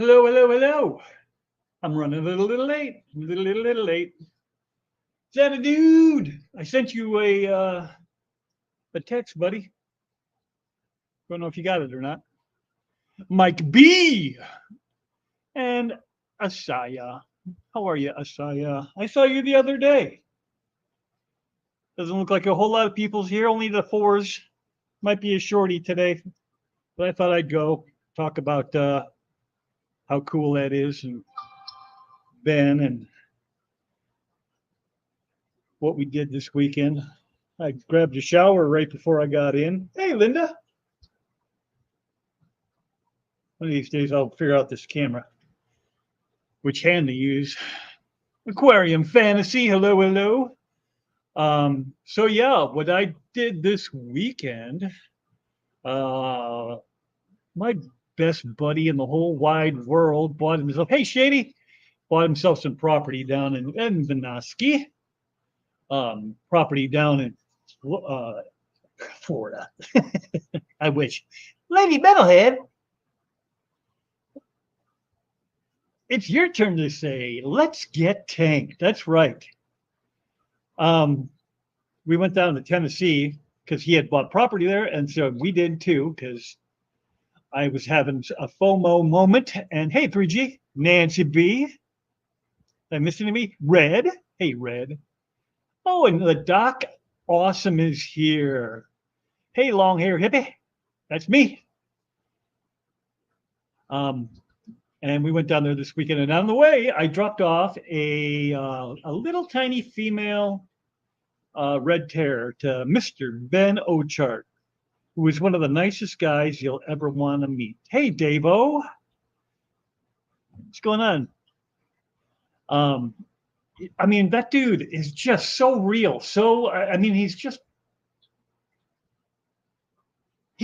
Hello, hello, hello. I'm running a little late. Little late. Is dude? I sent you a text, buddy. Don't know if you got it or not. Mike B and Asaya. How are you, Asaya? I saw you the other day. Doesn't look like a whole lot of people's here. Only the fours. Might be a shorty today, but I thought I'd go talk about how cool that is and Ben and what we did this weekend. I grabbed a shower right before I got in. Hey, Linda. One of these days I'll figure out this camera, which hand to use. Aquarium Fantasy. Hello, hello. So yeah, what I did this weekend, uh, my best buddy in the whole wide world bought himself, hey Shady, bought himself some property down in Vinoski, property down in uh, Florida. I wish. Lady Metalhead, it's your turn to say, let's get tanked. That's right. Um, we went down to Tennessee because he had bought property there, and so we did too because I was having a FOMO moment. And hey, 3G, Nancy B, did I miss anything? Red, hey Red. Oh, and the Doc Awesome is here. Hey, long hair hippie, that's me. Um, and we went down there this weekend, and on the way, I dropped off a little tiny female red terror to Mr. Ben Ochart, who is one of the nicest guys you'll ever want to meet. Hey, Davo, what's going on? Um, I mean, that dude is just so real. So, I mean, he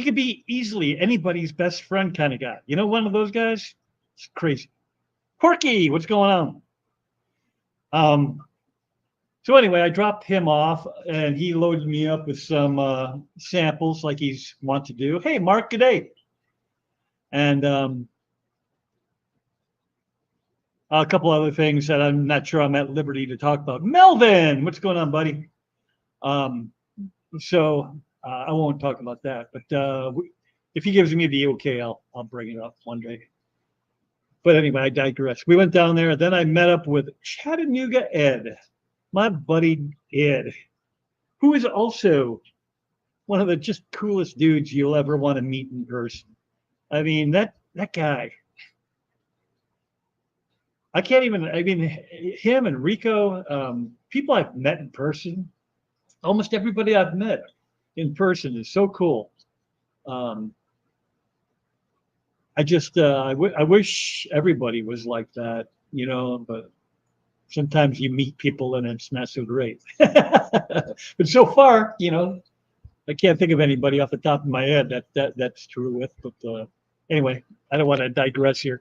could be easily anybody's best friend kind of guy. You know, one of those guys? It's crazy. Porky, what's going on? Um, so anyway, I dropped him off and he loaded me up with some samples like he's want to do. Hey, Mark, good day. And a couple other things that I'm not sure I'm at liberty to talk about. Melvin, what's going on, buddy? Um, so I won't talk about that, but if he gives me the okay, I'll bring it up one day. But anyway, I digress. We went down there, then I met up with Chattanooga Ed, my buddy Ed, who is also one of the just coolest dudes you'll ever want to meet in person. I mean, that guy. I can't even. I mean, him and Rico, people I've met in person. Almost everybody I've met in person is so cool. Um, I wish everybody was like that, you know. But sometimes you meet people and it's not so great. But so far, you know, I can't think of anybody off the top of my head that's true with. But anyway, I don't want to digress here.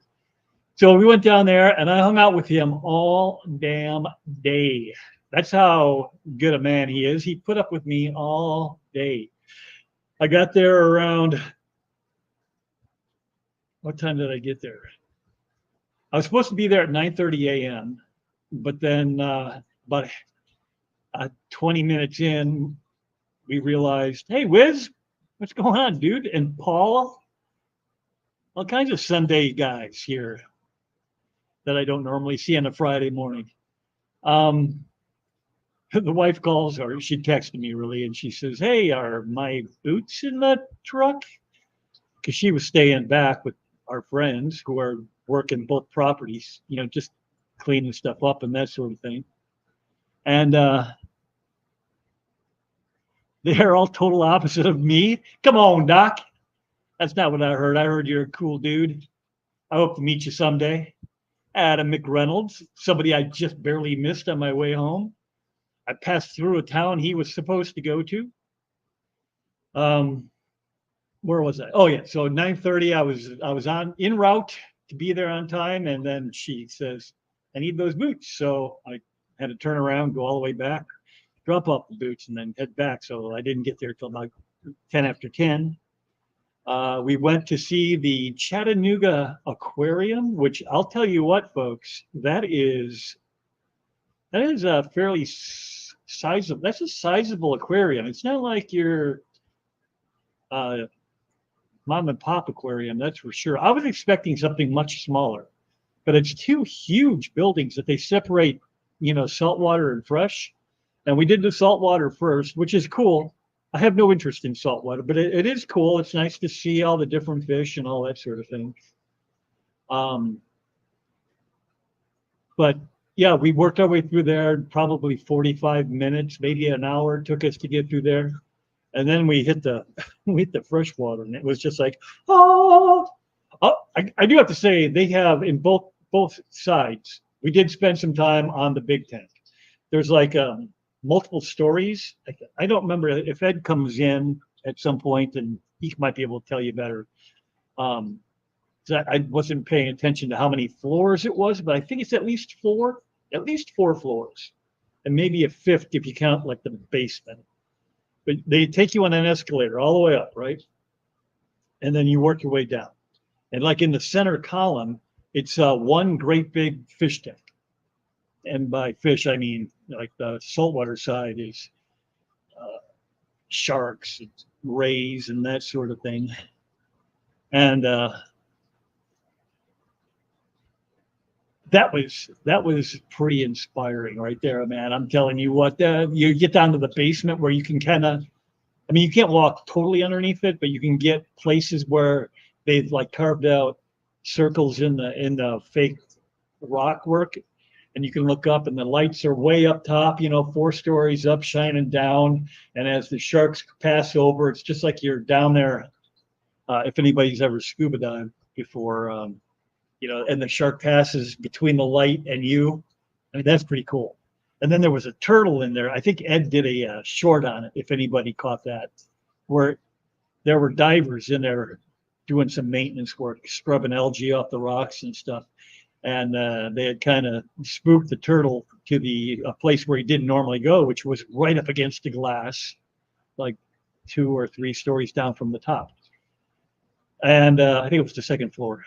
So we went down there and I hung out with him all damn day. That's how good a man he is. He put up with me all day. I got there around, what time did I get there? I was supposed to be there at 9:30 a.m., but then about 20 minutes in, we realized, hey, Wiz, what's going on, dude? And Paul, all kinds of Sunday guys here that I don't normally see on a Friday morning. Um, the wife calls, or she texted me really, and she says, hey, are my boots in the truck? Because she was staying back with our friends who are working both properties, you know, just cleaning stuff up and that sort of thing. And they're all total opposite of me. Come on, Doc. That's not what I heard. I heard you're a cool dude. I hope to meet you someday. Adam McReynolds, somebody I just barely missed on my way home. I passed through a town he was supposed to go to. Where was I? Oh yeah, so 9:30. I was on en route to be there on time, and then she says, "I need those boots." So I had to turn around, go all the way back, drop off the boots, and then head back. So I didn't get there till about 10 after 10. We went to see the Chattanooga Aquarium, which I'll tell you what, folks, that is a fairly sizable. That's a sizable aquarium. It's not like your uh, mom and pop aquarium, that's for sure. I was expecting something much smaller, but it's two huge buildings that they separate, saltwater and fresh. And we did the saltwater first, which is cool. I have no interest in saltwater, but it is cool. It's nice to see all the different fish and all that sort of thing. Um, but yeah, we worked our way through there, probably 45 minutes, maybe an hour it took us to get through there. And then we hit the we hit the freshwater, and it was just like, oh, I do have to say they have in both sides. We did spend some time on the big tank. There's like multiple stories. I don't remember if Ed comes in at some point, and he might be able to tell you better. Um, I wasn't paying attention to how many floors it was, but I think it's at least four floors, and maybe a fifth if you count like the basement. But they take you on an escalator all the way up, right? And then you work your way down. And like in the center column, it's one great big fish tank. And by fish, I mean like the saltwater side is sharks, and rays, and that sort of thing. And that was pretty inspiring right there, man. I'm telling you what, you get down to the basement where you can kind of, I mean, you can't walk totally underneath it, but you can get places where they've like carved out circles in the fake rock work, and you can look up, and the lights are way up top, 4 stories up, shining down. And as the sharks pass over, it's just like you're down there. If anybody's ever scuba dived before, and the shark passes between the light and you. I mean, that's pretty cool. And then there was a turtle in there. I think Ed did a short on it, if anybody caught that, where there were divers in there doing some maintenance work, scrubbing algae off the rocks and stuff. And they had kind of spooked the turtle to a place where he didn't normally go, which was right up against the glass, like 2 or 3 stories down from the top. And I think it was the second floor.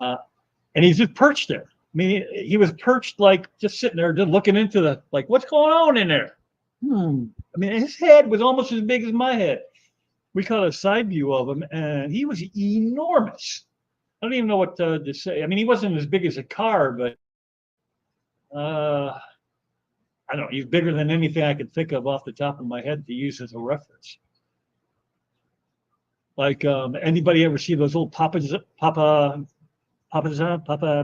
And he's just perched there. I mean, he was perched, like just sitting there, just looking into like, what's going on in there? I mean, his head was almost as big as my head. We caught a side view of him, and he was enormous. I don't even know what to say. I mean, he wasn't as big as a car, but I don't know. He's bigger than anything I could think of off the top of my head to use as a reference. Like, anybody ever see those old Papa,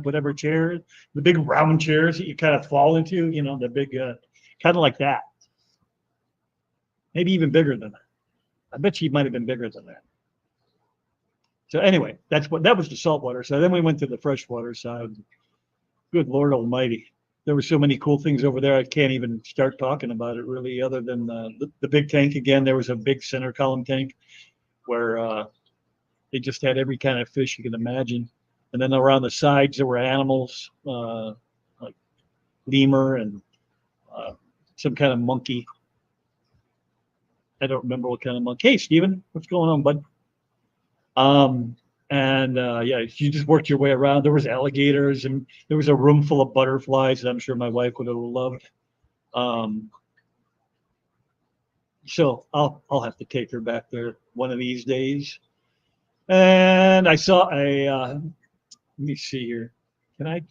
whatever chairs, the big round chairs that you kind of fall into, the big, kind of like that. Maybe even bigger than that. I bet she might have been bigger than that. So anyway, that was the saltwater side. Then we went to the freshwater side. Good Lord Almighty. There were so many cool things over there. I can't even start talking about it really, other than the big tank. Again, there was a big center column tank where they just had every kind of fish you can imagine. And then around the sides, there were animals like lemur and some kind of monkey. I don't remember what kind of monkey. Hey, Steven, what's going on, bud? Yeah, you just worked your way around. There was alligators, and there was a room full of butterflies that I'm sure my wife would have loved. So I'll have to take her back there one of these days. And I saw let me see here. Let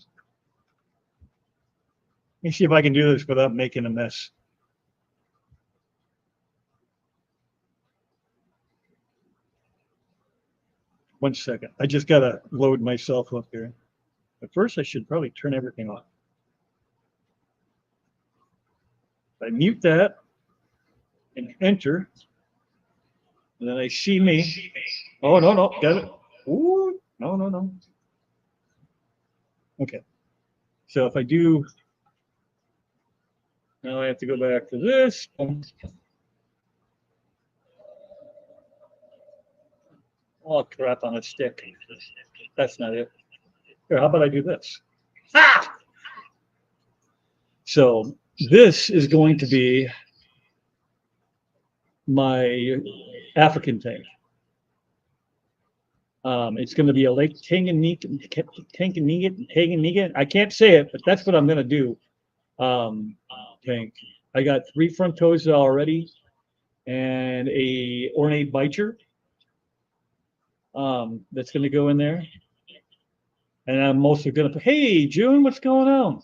me see if I can do this without making a mess. One second. I just got to load myself up here. But first, I should probably turn everything off. I mute that and enter. And then I see me. Oh, no, got it. Ooh, no. Okay. So if I do, now I have to go back to this. Oh, crap on a stick. That's not it. Here, how about I do this? Ah! So this is going to be my African tank. It's going to be a Lake Tanganyika. I can't say it, but that's what I'm going to do. Tank. I got 3 Frontosa already and a ornate bicher. That's going to go in there. And I'm also going to, hey, June, what's going on?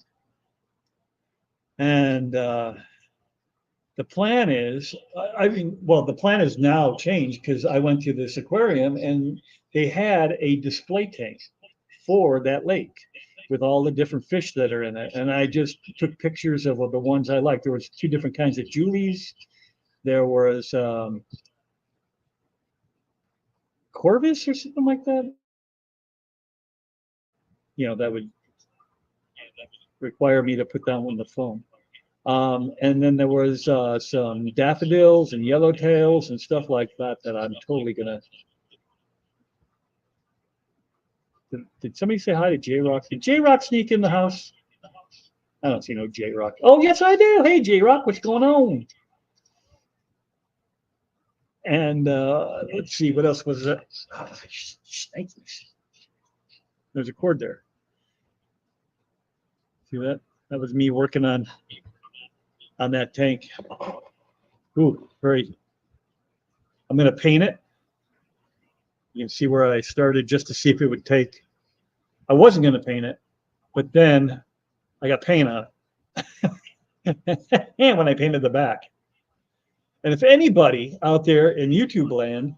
And the plan is, the plan is now changed because I went to this aquarium and they had a display tank for that lake with all the different fish that are in it. And I just took pictures of the ones I liked. There was 2 different kinds of Julies. There was Corvus or something like that. That would require me to put down on the phone. And then there was some daffodils and yellowtails and stuff like that I'm totally gonna. Did somebody say hi to J-Rock? Did J-Rock sneak in the house? I don't see no J-Rock. Oh, yes, I do. Hey, J-Rock, what's going on? And let's see, what else was it? Oh, there's a cord there. See that? That was me working on that tank. Ooh, very. I'm going to paint it. You can see where I started just to see if it would take. I wasn't going to paint it, but then I got paint on it. And when I painted the back. And if anybody out there in YouTube land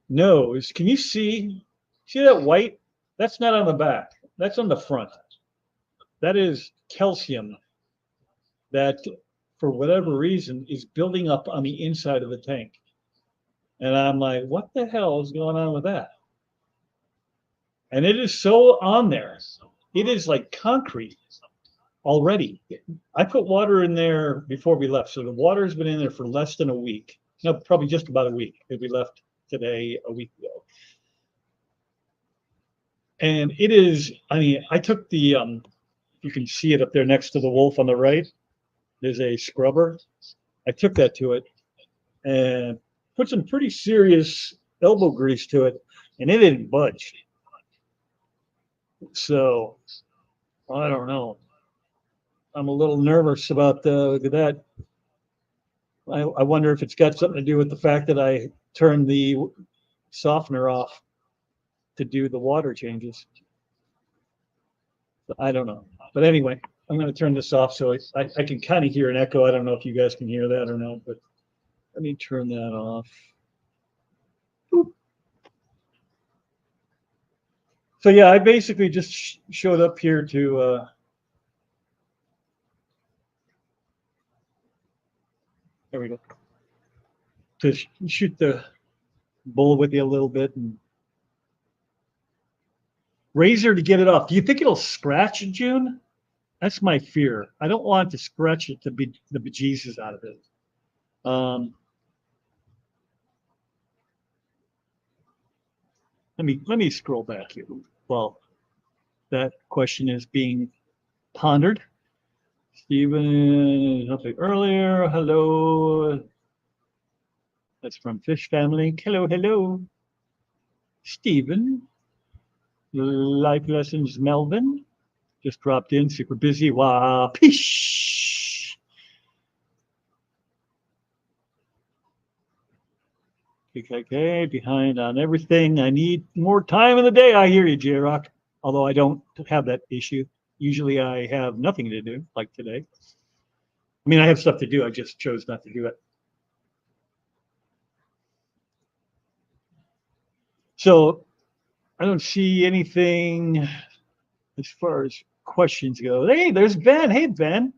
knows, can you see that white? That's not on the back. That's on the front. That is calcium that, for whatever reason, is building up on the inside of the tank. And I'm like, what the hell is going on with that? And it is so on there. It is like concrete already. I put water in there before we left. So the water's been in there for less than a week. No, probably just about a week. If we left today a week ago. And it is, I took the, you can see it up there next to the wolf on the right. There's a scrubber. I took that to it and put some pretty serious elbow grease to it, and it didn't budge. So I don't know. I'm a little nervous about that. I wonder if it's got something to do with the fact that I turned the softener off to do the water changes. I don't know. But anyway, I'm going to turn this off so I can kind of hear an echo. I don't know if you guys can hear that or not, but let me turn that off. Boop. So yeah, I basically just showed up here to there we go, to shoot the bull with you a little bit and razor to get it off. Do you think it'll scratch in June? That's my fear. I don't want to scratch it to be the bejesus out of it. Let me scroll back here. Well, that question is being pondered. Stephen, something earlier. Hello. That's from Fish Family. Hello, hello. Stephen. Life Lessons Melvin. Just dropped in, super busy. Wow. Peace. KKK, behind on everything. I need more time in the day. I hear you, J-Rock. Although I don't have that issue. Usually I have nothing to do, like today. I mean, I have stuff to do. I just chose not to do it. So I don't see anything as far as questions go. Hey, there's Ben. Hey, Ben.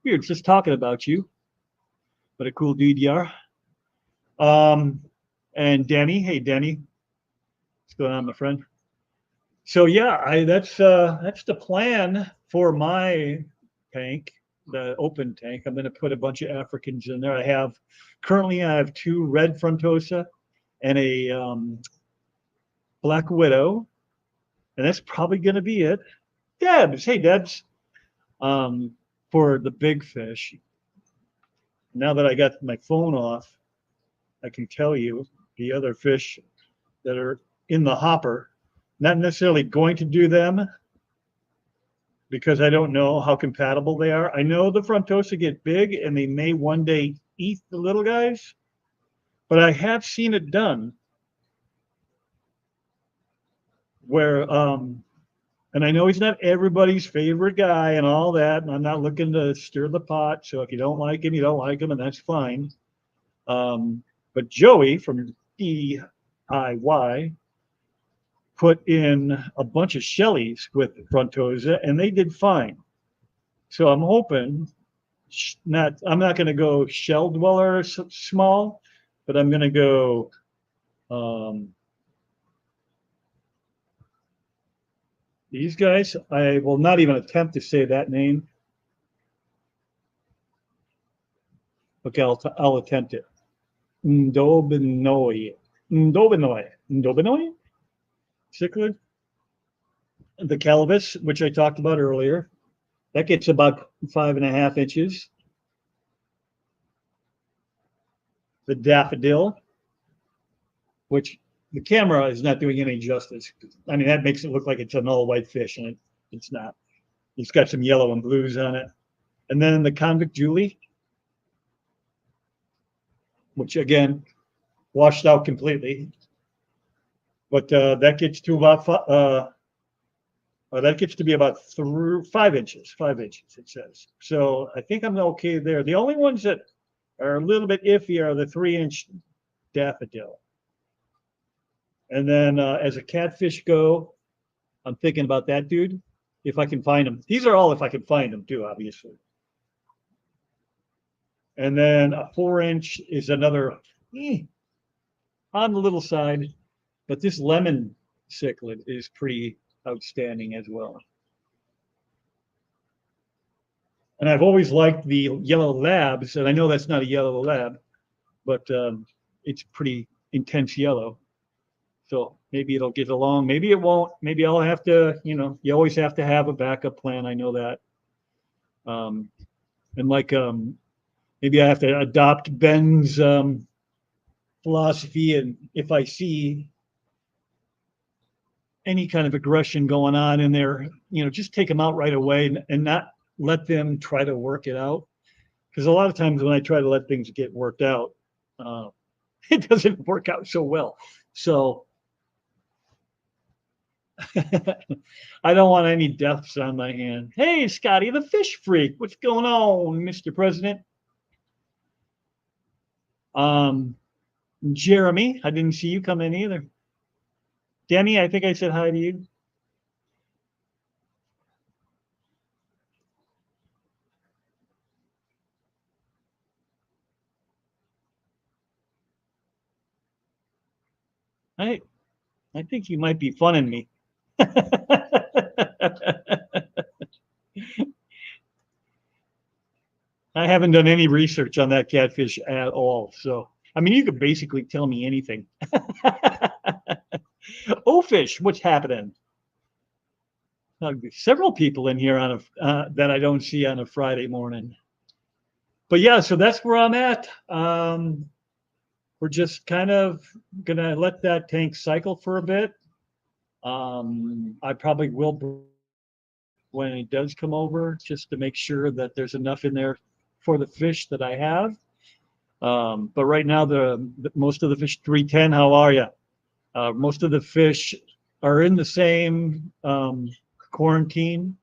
We were just talking about you. What a cool dude you are. And Denny. Hey, Denny. What's going on, my friend? So yeah, that's the plan for my tank, the open tank. I'm going to put a bunch of Africans in there. I have 2 red Frontosa and a black widow, and that's probably going to be it. Debs, hey Debs, for the big fish. Now that I got my phone off, I can tell you the other fish that are in the hopper. Not necessarily going to do them because I don't know how compatible they are. I know the Frontosa get big and they may one day eat the little guys, but I have seen it done where, and I know he's not everybody's favorite guy and all that, and I'm not looking to stir the pot. So if you don't like him, you don't like him, and that's fine. But Joey from DIY put in a bunch of Shelleys with Frontosa, and they did fine. So I'm hoping I'm not going to go shell dweller small, but I'm going to go these guys. I will not even attempt to say that name. Okay, I'll attempt it. Ndobinoy. Ndobinoy? Cichlid. The Calvus, which I talked about earlier. That gets about 5.5 inches. The Daffodil, which the camera is not doing any justice. I mean, that makes it look like it's an all white fish, and it's not. It's got some yellow and blues on it. And then the Convict Julie, which again, washed out completely. But that gets to about that gets to be about 5 inches. 5 inches, it says. So I think I'm okay there. The only ones that are a little bit iffy are the 3-inch Daffodil. And then as a catfish go, I'm thinking about that dude, if I can find them. These are all if I can find them too, obviously. And then a 4-inch is another on the little side, but this lemon cichlid is pretty outstanding as well. And I've always liked the yellow labs, and I know that's not a yellow lab, but it's pretty intense yellow. So maybe it'll get along. Maybe it won't. Maybe I'll have to, you always have to have a backup plan. I know that. And like, maybe I have to adopt Ben's philosophy. And if I see any kind of aggression going on in there, just take them out right away and not let them try to work it out. Because a lot of times when I try to let things get worked out, it doesn't work out so well. So I don't want any deaths on my hand. Hey, Scotty, the fish freak. What's going on, Mr. President? Jeremy, I didn't see you come in either. Denny, I think I said hi to you. I think you might be funning me. I haven't done any research on that catfish at all. So, I mean, you could basically tell me anything. Oh, fish, what's happening? Several people in here on that I don't see on a Friday morning. But yeah, so that's where I'm at. We're just kind of gonna let that tank cycle for a bit. I probably will when it does come over, just to make sure that there's enough in there for the fish that I have. But right now, most of the fish, 310, how are you? Most of the fish are in the same quarantine.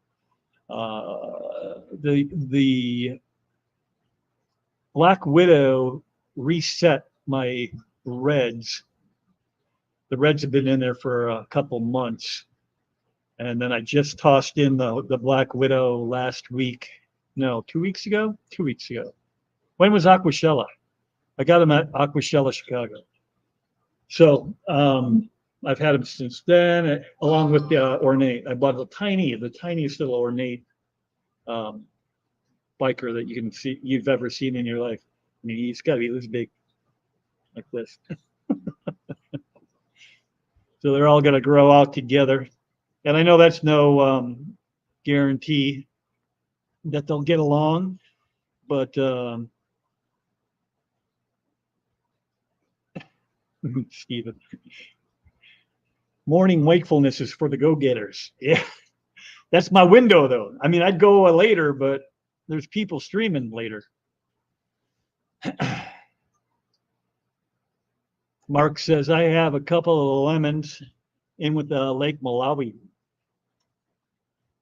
The Black Widow reset my reds. The reds have been in there for a couple months. And then I just tossed in the Black Widow last week. No, 2 weeks ago? 2 weeks ago. When was Aquashella? I got him at Aquashella, Chicago. So I've had him since then, along with the Ornate. I bought the tiniest little Ornate biker that you've ever seen in your life. I mean, he's got to be this big, like this. So they're all going to grow out together. And I know that's no guarantee that they'll get along, but Stephen. Morning wakefulness is for the go-getters. Yeah, that's my window, though. I mean, I'd go later, but there's people streaming later. Mark says, I have a couple of lemons in with the Lake Malawi.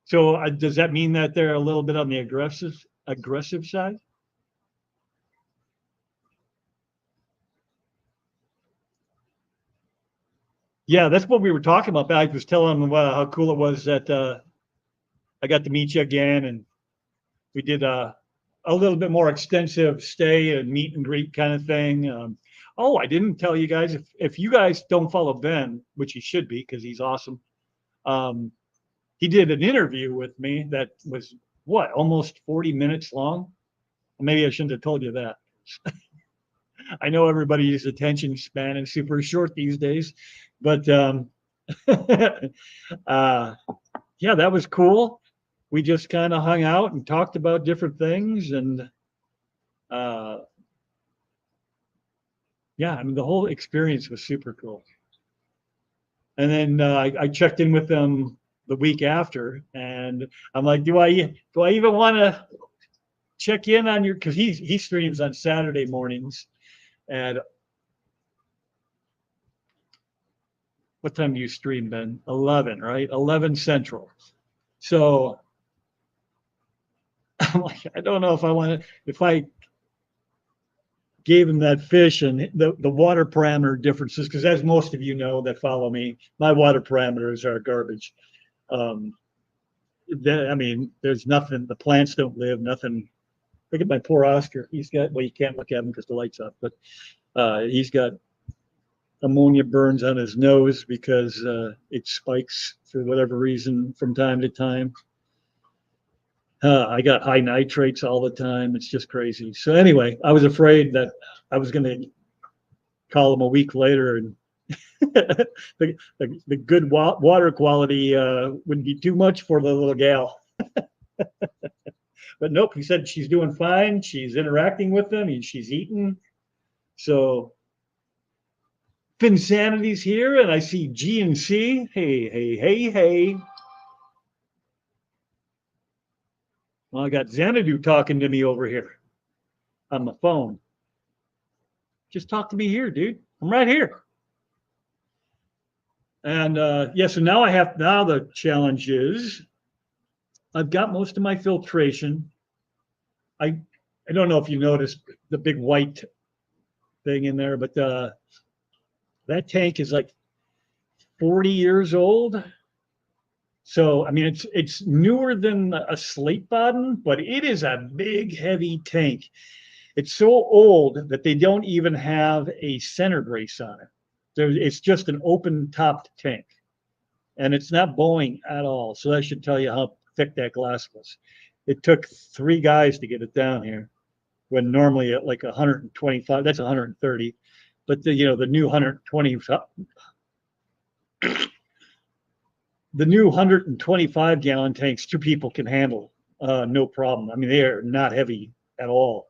So does that mean that they're a little bit on the aggressive side? Yeah, that's what we were talking about. I was telling them how cool it was that I got to meet you again, and we did a little bit more extensive stay and meet and greet kind of thing. I didn't tell you guys, if you guys don't follow Ben, which you should be because he's awesome. He did an interview with me that was almost 40 minutes long. Maybe I shouldn't have told you that. I know everybody's attention span is super short these days, but yeah, that was cool. We just kind of hung out and talked about different things, and yeah, I mean the whole experience was super cool. And then I checked in with them the week after, and I'm like, do I even want to check in on your? Because he streams on Saturday mornings, and what time do you stream, Ben? 11, right? 11 Central. So I'm like, I don't know if I want to, if I gave him that fish and the water parameter differences, because as most of you know that follow me, my water parameters are garbage. I mean, there's nothing, the plants don't live, nothing. Look at my poor Oscar. He's got, well, you can't look at him because the light's off, but he's got ammonia burns on his nose because it spikes for whatever reason from time to time. I got high nitrates all the time. It's just crazy. So anyway, I was afraid that I was going to call him a week later and the good water quality would be too much for the little gal. But nope, he said she's doing fine. She's interacting with them and she's eating. So Finsanity's here, and I see GNC. Hey. Well, I got Xanadu talking to me over here on the phone. Just talk to me here, dude. I'm right here. And yeah, so now the challenge is I've got most of my filtration. I don't know if you noticed the big white thing in there, but that tank is like 40 years old. So I mean, it's newer than a slate bottom, but it is a big, heavy tank. It's so old that they don't even have a center brace on it. It's just an open topped tank, and it's not bowing at all. So that should tell you how thick that glass was. It took 3 guys to get it down here, when normally at like 125, that's 130. But the new 120, the new 125 gallon tanks, 2 people can handle, no problem. I mean, they are not heavy at all.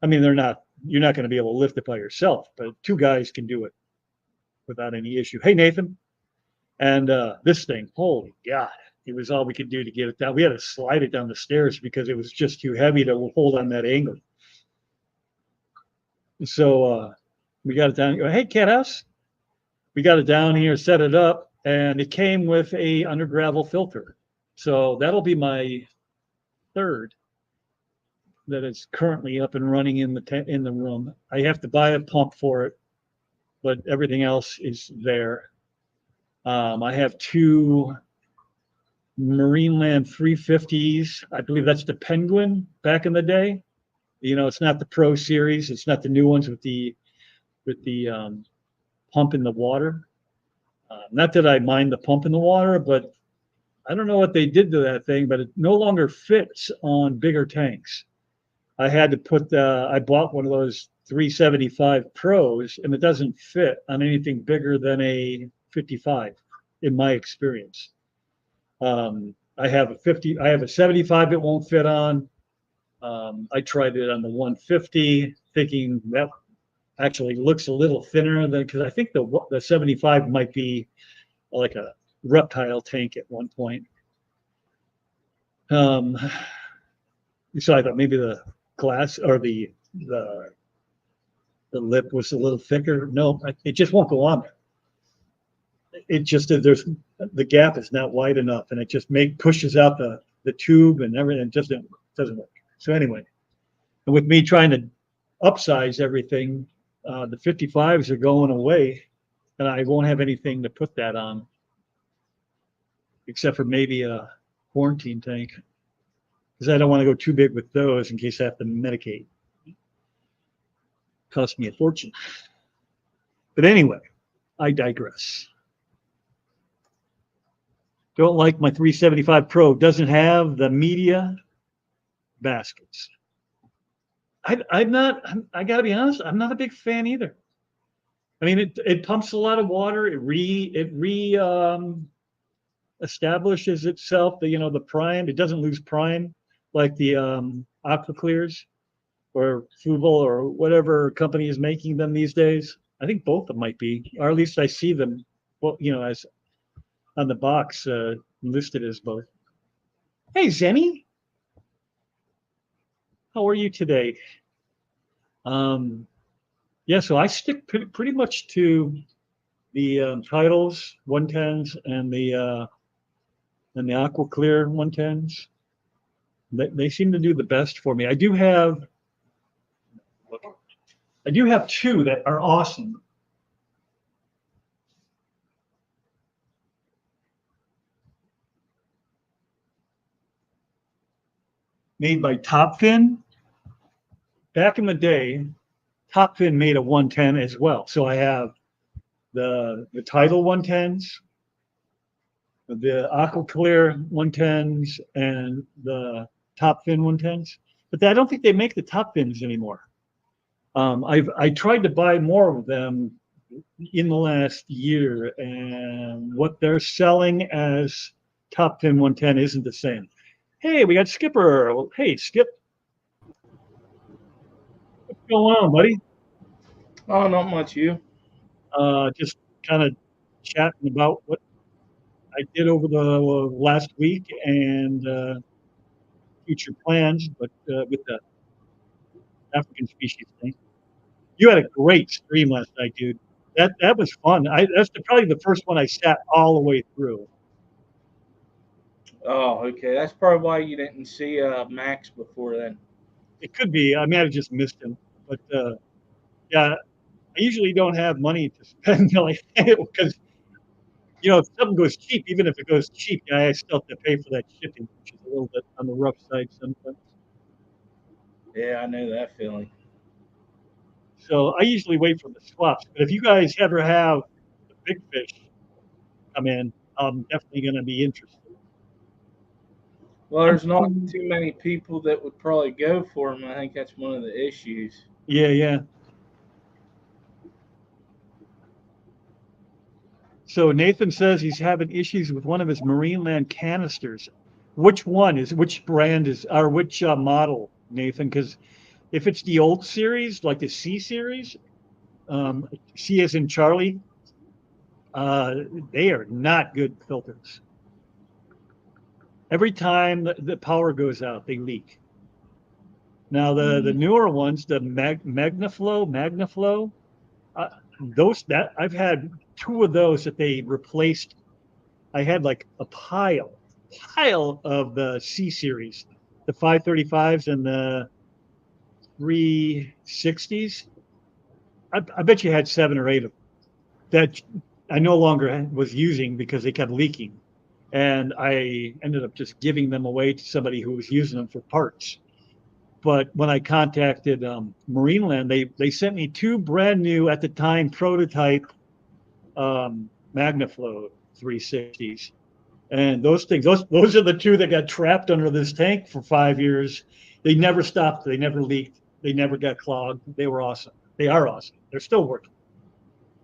I mean, you're not going to be able to lift it by yourself, but 2 guys can do it without any issue. Hey, Nathan. And this thing, holy God, it was all we could do to get it down. We had to slide it down the stairs because it was just too heavy to hold on that angle. So we got it down. Hey, Cat House. We got it down here, set it up, and it came with a under gravel filter. So that'll be my 3rd that is currently up and running in the room. I have to buy a pump for it, but everything else is there. I have 2 Marineland 350s. I believe that's the Penguin back in the day. It's not the Pro Series. It's not the new ones with the pump in the water. Not that I mind the pump in the water, but I don't know what they did to that thing, but it no longer fits on bigger tanks. I had to I bought one of those 375 Pros, and it doesn't fit on anything bigger than a 55, in my experience. I have a 75 it won't fit on. I tried it on the 150, thinking that actually looks a little thinner than, because I think the 75 might be like a reptile tank at one point. Um, so I thought maybe the glass or the lip was a little thicker. No, it just won't go on there. It just the gap is not wide enough, and it just pushes out the tube and everything. It just doesn't work. So anyway, and with me trying to upsize everything, the 55s are going away, and I won't have anything to put that on, except for maybe a quarantine tank, because I don't want to go too big with those in case I have to medicate. Cost me a fortune. But anyway, I digress. Don't like my 375 Pro. Doesn't have the media baskets. I'm not. I got to be honest. I'm not a big fan either. I mean, it pumps a lot of water. It establishes itself. The prime. It doesn't lose prime like the Aqua Clears or Fuble or whatever company is making them these days. I think both of them might be, or at least I see them. Well, as on the box listed as both. Hey, Zenny, how are you today? Yeah, so I stick pretty much to the titles 110s and the Aqua Clear 110s. They seem to do the best for me. I do have two that are awesome. Made by Topfin. Back in the day, Topfin made a 110 as well. So I have the Tidal 110s, the Aqua Clear 110s, and the Topfin 110s. But I don't think they make the Topfins anymore. I tried to buy more of them in the last year, and what they're selling as Topfin 110 isn't the same. Hey, we got Skipper. Hey, Skip. What's going on, buddy? Oh, not much, you. Just kind of chatting about what I did over the last week and future plans, but with the African species thing. You had a great stream last night, dude. That was fun. That's probably the first one I sat all the way through. Oh, okay. That's probably why you didn't see Max before then. It could be. I may have just missed him, but yeah, I usually don't have money to spend like because if something goes cheap, even if it goes cheap, I still have to pay for that shipping, which is a little bit on the rough side sometimes. Yeah, I know that feeling. So I usually wait for the swaps. But if you guys ever have the big fish come in, I'm definitely going to be interested. Well, I'm, there's not too many people that would probably go for him. I think that's one of the issues. yeah, yeah. So Nathan says he's having issues with one of his Marineland canisters. Which brand is, or which model, Nathan? Because if it's the old series, like the C series, C as in Charlie, uh, they are not good filters. Every time the power goes out, they leak. Now the newer ones, the MagnaFlow, uh, those that I've had two of those that they replaced. I had like a pile of the C series, the 535s and the 360s. I bet you had 7 or 8 of them that I no longer was using because they kept leaking. And I ended up just giving them away to somebody who was using them for parts. But when I contacted Marineland, they sent me two brand new at the time prototype MagnaFlow 360s, and those things, those are the two that got trapped under this tank for 5 years. They never stopped. They never leaked. They never got clogged. They were awesome. They are awesome. They're still working.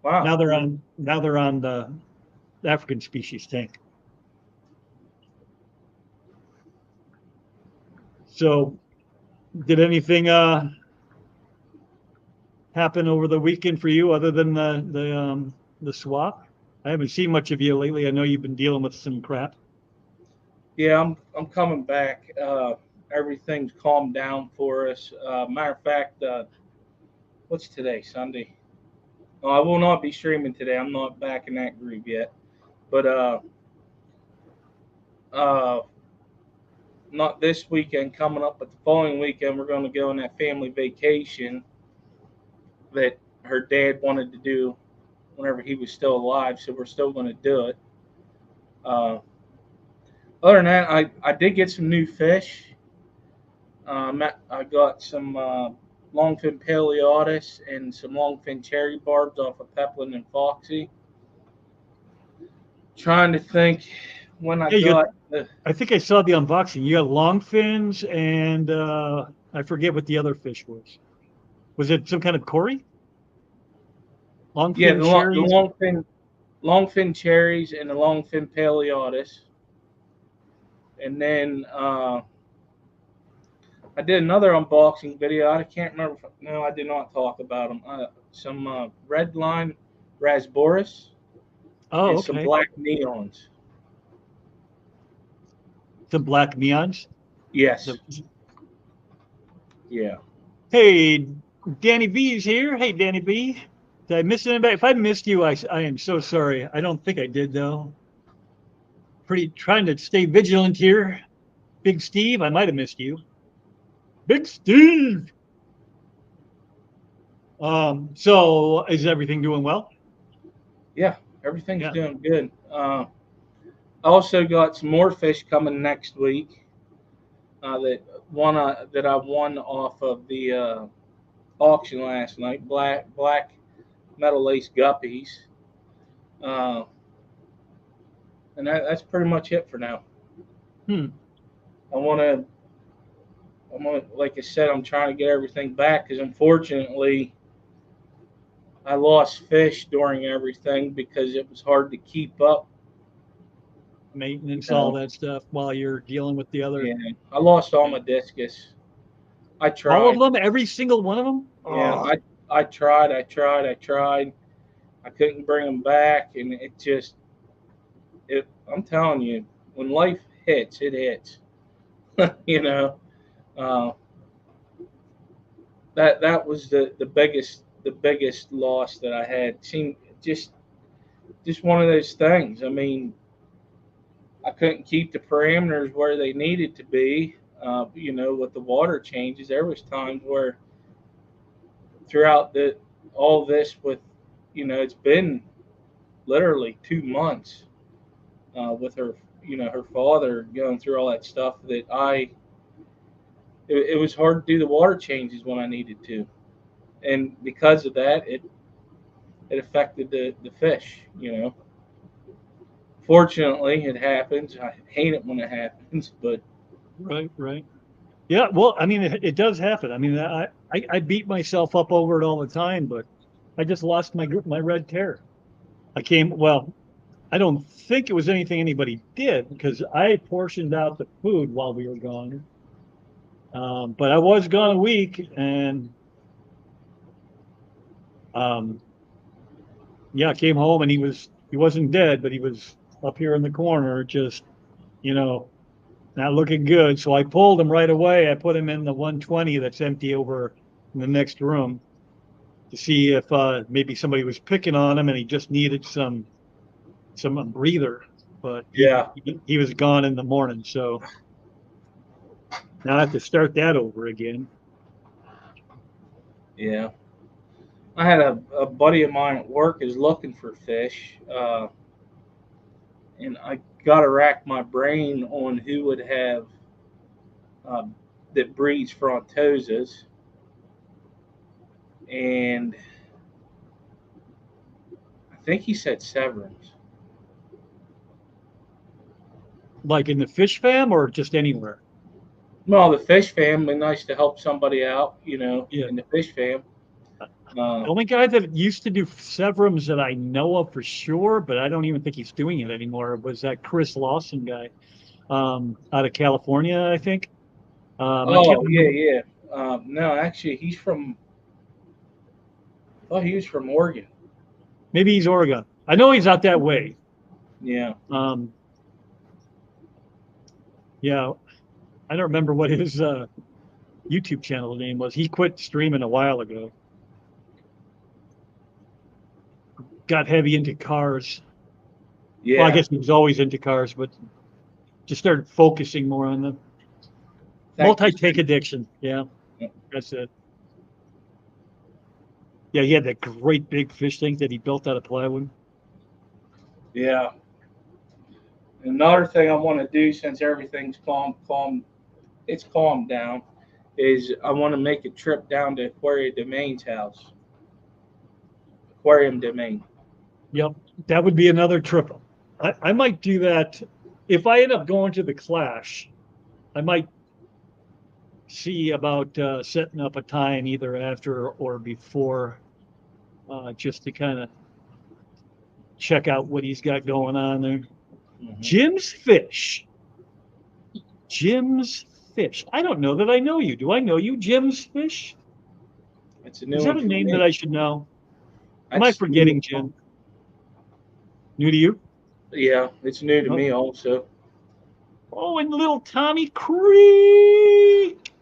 Wow. Now they're on the African species tank. So did anything happen over the weekend for you other than the swap? I haven't seen much of you lately. I know you've been dealing with some crap. Yeah, I'm coming back. Everything's calmed down for us. Matter of fact, what's today? Sunday. I will not be streaming today. I'm not back in that groove yet. But uh, not this weekend coming up, but the following weekend we're going to go on that family vacation that her dad wanted to do whenever he was still alive. So we're still going to do it. Uh, Other than that, I did get some new fish. I got some longfin paleotis and some longfin cherry barbs off of Peplin and Foxy. Trying to think when I Yeah, got the I think I saw the unboxing. You got long fins and I forget what the other fish was. Was it some kind of Cory? yeah Longfin the cherries? longfin cherries and the longfin paleotis, and then I did another unboxing video. I can't remember. No, I did not talk about them. Some red line rasboris Oh, and some okay. black neons. Some black neons. Yes. The, Yeah. hey, Danny B's here. Hey, Danny B. Did I miss anybody? If I missed you, I am so sorry. I don't think I did though. Pretty trying to stay vigilant here. Big Steve, I might have missed you. Big Steve. So is everything doing well? Yeah. Everything's Yeah. doing good. I also got some more fish coming next week. That I won off of the auction last night. Black metal lace guppies. Uh, and that's pretty much it for now. Hmm. I want to like I said, I'm trying to get everything back because unfortunately I lost fish during everything because it was hard to keep up. You Maintenance, all know, that stuff while you're dealing with the other. yeah, I lost all Yeah. my discus. I All of tried. them, every single one of them. Yeah, Oh, I tried. I tried. I tried. I couldn't bring them back, and it just it. I'm telling you, when life hits, it hits. you know, uh, that was the biggest loss that I had. Seemed just one of those things. I mean, I couldn't keep the parameters where they needed to be. With the water changes, there was times where throughout the all this with, it's been literally 2 months with her, her father going through all that stuff that it was hard to do the water changes when I needed to, and because of that, it affected the fish. Fortunately, it happens. I hate it when it happens, but right, right. Yeah, well, I mean, it does happen. I mean, I beat myself up over it all the time, but I just lost my red tear. Well, I don't think it was anything anybody did because I portioned out the food while we were gone. But I was gone a week, and um, yeah, I came home and he wasn't dead, but he was up here in the corner, just you know, not looking good. So I pulled him right away. I put him in the 120 that's empty over in the next room to see if maybe somebody was picking on him and he just needed some breather. But yeah, he was gone in the morning, so now I have to start that over again. yeah. I had a buddy of mine at work is looking for fish, and I got to rack my brain on who would have um, that breeds frontosas, and I think he said Severance. Like in the fish fam or just anywhere. Well, the fish fam, be nice to help somebody out, Yeah. in the fish fam. The Uh, only guy that used to do Severums that I know of for sure, but I don't even think he's doing it anymore, was that Chris Lawson guy out of California, I think. I can't oh yeah, remember. yeah. No, actually, he's from Oh, he was from Oregon. Maybe he's Oregon. I know he's out that way. Yeah. Yeah, I don't remember what his YouTube channel name was. He quit streaming a while ago. Got heavy into cars. Yeah. Well, I guess he was always into cars, but just started focusing more on them. Multi-tank addiction. Yeah, that's it. Yeah, he had that great big fish tank that he built out of plywood. Yeah. Another thing I want to do since everything's it's calmed down, is I want to make a trip down to Aquarium Domain's house. Aquarium Domain. Yep, that would be another trip. I might do that if I end up going to the Clash. I might see about setting up a time either after or before, just to kind of check out what he's got going on there. Mm-hmm. Jim's Fish. Jim's Fish. I don't know that I know you. Do I know you, Jim's Fish? It's a new Is that one a for name me. that I should know? Am I That's forgetting, new. Jim? New to you? Yeah, it's new to Oh. me also. Oh, and little Tommy Creek.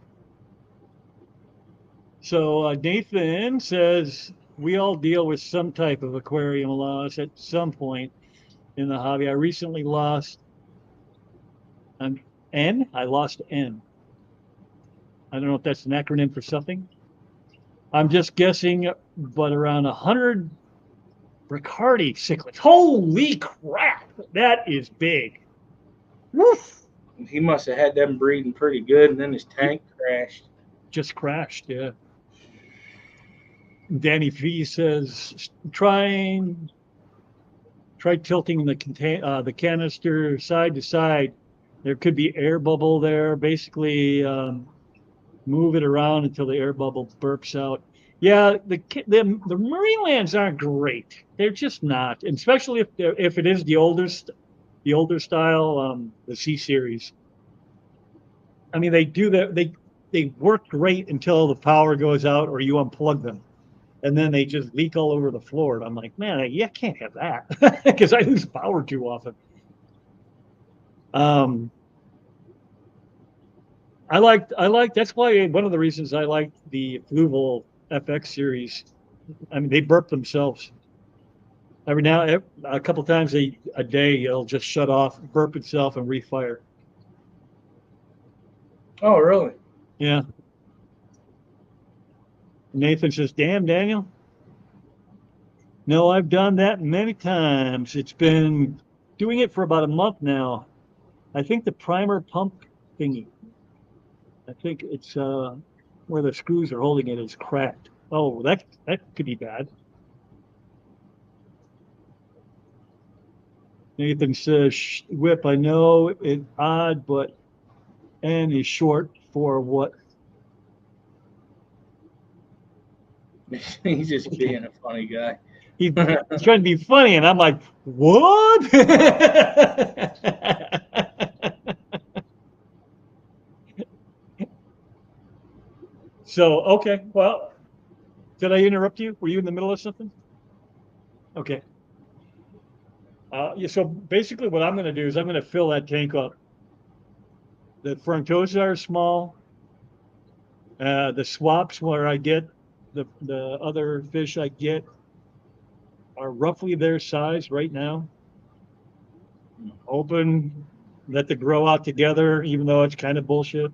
So Nathan says we all deal with some type of aquarium loss at some point in the hobby. I recently lost an N. I lost N. I don't know if that's an acronym for something. I'm just guessing, but around 100 Riccardi cichlids. Holy crap! That is big. Woof! He must have had them breeding pretty good, and then his tank crashed. Just crashed, yeah. Danny V says, try tilting the canister side to side. There could be air bubble there. Basically, move it around until the air bubble burps out. Yeah, the Marinelands aren't great. They're just not, and especially if it is the older style, the C series. I mean, they do that. They work great until the power goes out or you unplug them, and then they just leak all over the floor. And I'm like, man, I can't have that because I lose power too often. I like that's why one of the reasons I like the Fluval FX series. I mean, they burp themselves. Every now, a couple times a day, it'll just shut off, burp itself, and refire. Oh, really? Yeah. Nathan says, "Damn, Daniel." No, I've done that many times. It's been doing it for about a month now. I think the primer pump thingy. I think it's where the screws are holding it is cracked. Oh, that could be bad. Nathan says, "Whip, I know it's odd, but N is short for what?" He's just being a funny guy. He's trying to be funny, and I'm like, what? So, okay, well, did I interrupt you? Were you in the middle of something? Okay. Yeah, so basically what I'm going to do is I'm going to fill that tank up. The Frontosa are small. The swaps where I get the other fish I get are roughly their size right now. Open, let them grow out together, even though it's kind of bullshit.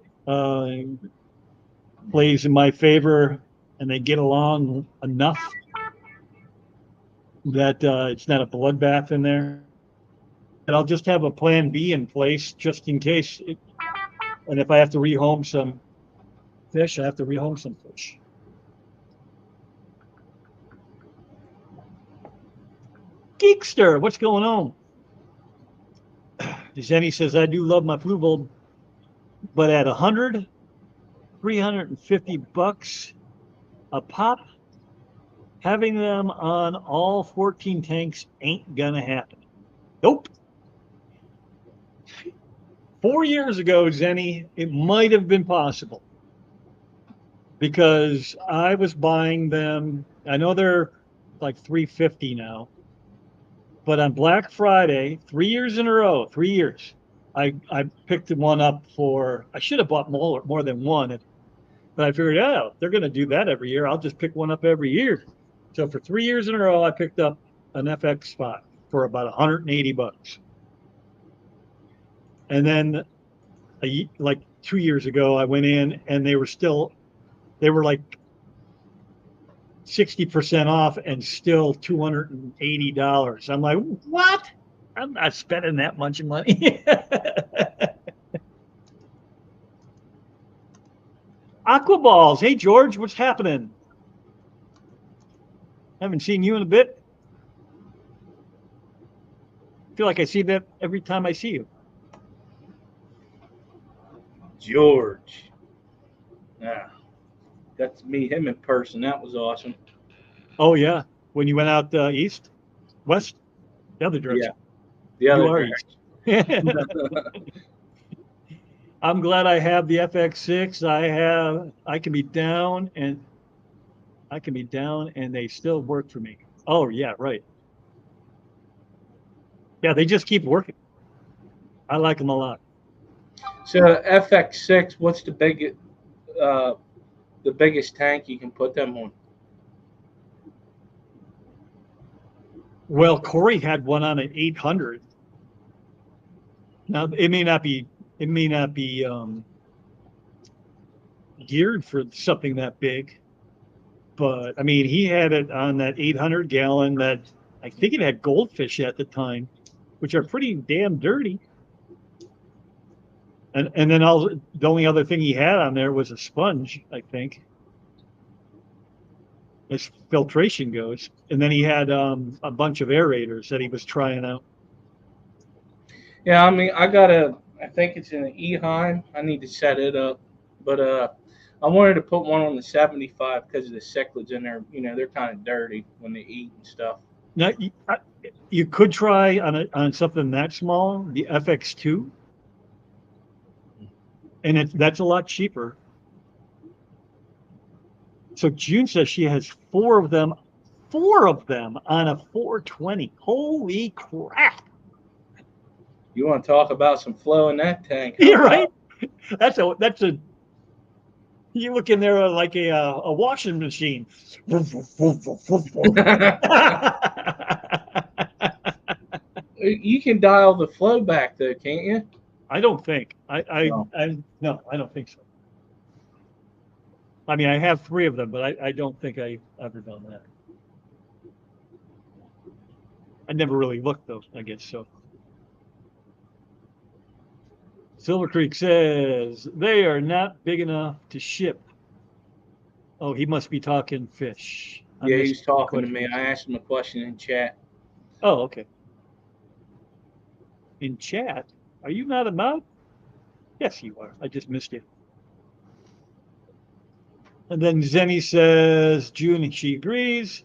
Plays in my favor, and they get along enough that it's not a bloodbath in there. And I'll just have a plan B in place just in case. And if I have to rehome some fish, I have to rehome some fish. Geekster, what's going on? Zenny says, I do love my Fluval, but at 100, 350 bucks a pop, having them on all 14 tanks ain't gonna happen. Nope. 4 years ago, Zenny, it might have been possible because I was buying them I know they're like 350 now. But on Black Friday, 3 years in a row, 3 years, I picked one up for. I should have bought more than one, but I figured, oh, they're going to do that every year. I'll just pick one up every year. So for 3 years in a row, I picked up an FX5 for about $180. And then like 2 years ago, I went in and they were like 60% off and still $280. I'm like, what? I'm not spending that much money. Aquaballs. Hey, George, what's happening? Haven't seen you in a bit. Feel like I see that every time I see you. George. Yeah. Got to meet him in person. That was awesome. Oh, yeah. When you went out east, west, the other direction. Yeah, the You other are direction. east. I'm glad I have the FX6. I can be down and they still work for me. Oh, yeah, right. Yeah, they just keep working. I like them a lot. So FX6, what's the biggest tank you can put them on? Well, Corey had one on an 800. Now it may not be geared for something that big, but I mean he had it on that 800 gallon that I think it had goldfish at the time, which are pretty damn dirty. And then the only other thing he had on there was a sponge, I think, as filtration goes. And then he had a bunch of aerators that he was trying out. Yeah, I mean, I think it's an Eheim. I need to set it up, but I wanted to put one on the 75 because of the cichlids in there. You know, they're kind of dirty when they eat and stuff. Now you could try on something that small, the FX2, and that's a lot cheaper. So June says she has four of them on a 420. Holy crap! You want to talk about some flow in that tank? You're right. That's a. You look in there like a washing machine. You can dial the flow back though, can't you? I don't think. No. I don't think so. I mean, I have three of them, but I don't think I've ever done that. I never really looked though, I guess so. Silver Creek says they are not big enough to ship. Oh, he must be talking fish. Yeah, he's talking to me. I asked him a question in chat. Oh, okay. In chat? Are you not a mod? Yes, you are. I just missed you. And then Zenny says, June, she agrees.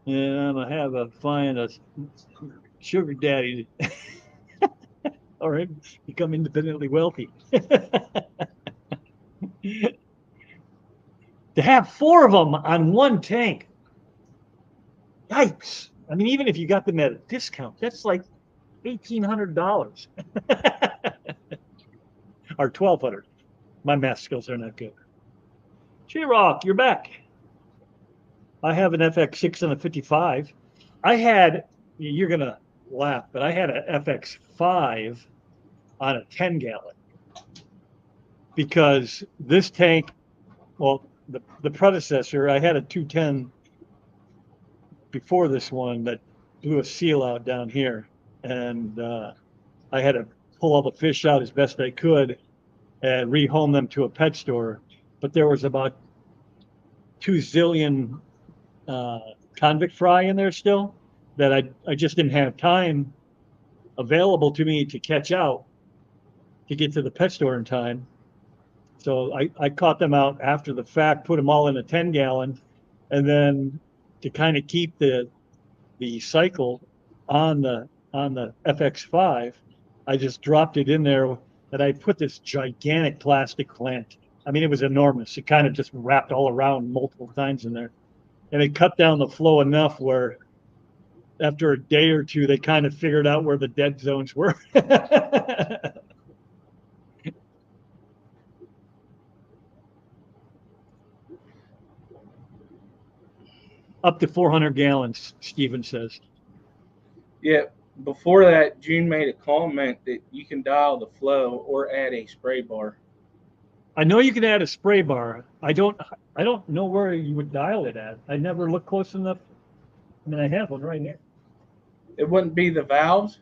And I'm going to find a sugar daddy or become independently wealthy. To have four of them on one tank. Yikes. I mean, even if you got them at a discount, that's like $1,800 or $1,200. My math skills are not good. J-Rock, you're back. I have an FX6 and a 55. You're going to laugh, but I had an FX5 on a 10 gallon because this tank, well, the predecessor, I had a 210 before this one that blew a seal out down here. And I had to pull all the fish out as best I could and rehome them to a pet store. But there was about 2 zillion convict fry in there still that I just didn't have time available to me to catch out to get to the pet store in time. So I caught them out after the fact, put them all in a 10 gallon, and then to kind of keep the cycle on the FX5, I just dropped it in there, and I put this gigantic plastic plant. I mean, it was enormous. It kind of just wrapped all around multiple times in there. and it cut down the flow enough where after a day or two, they kind of figured out where the dead zones were. Up to 400 gallons, Steven says. Yeah. Before that, June made a comment that you can dial the flow or add a spray bar. I know you can add a spray bar. I don't know where you would dial it at. I never looked close enough. I mean, I have one right here. It wouldn't be the valves.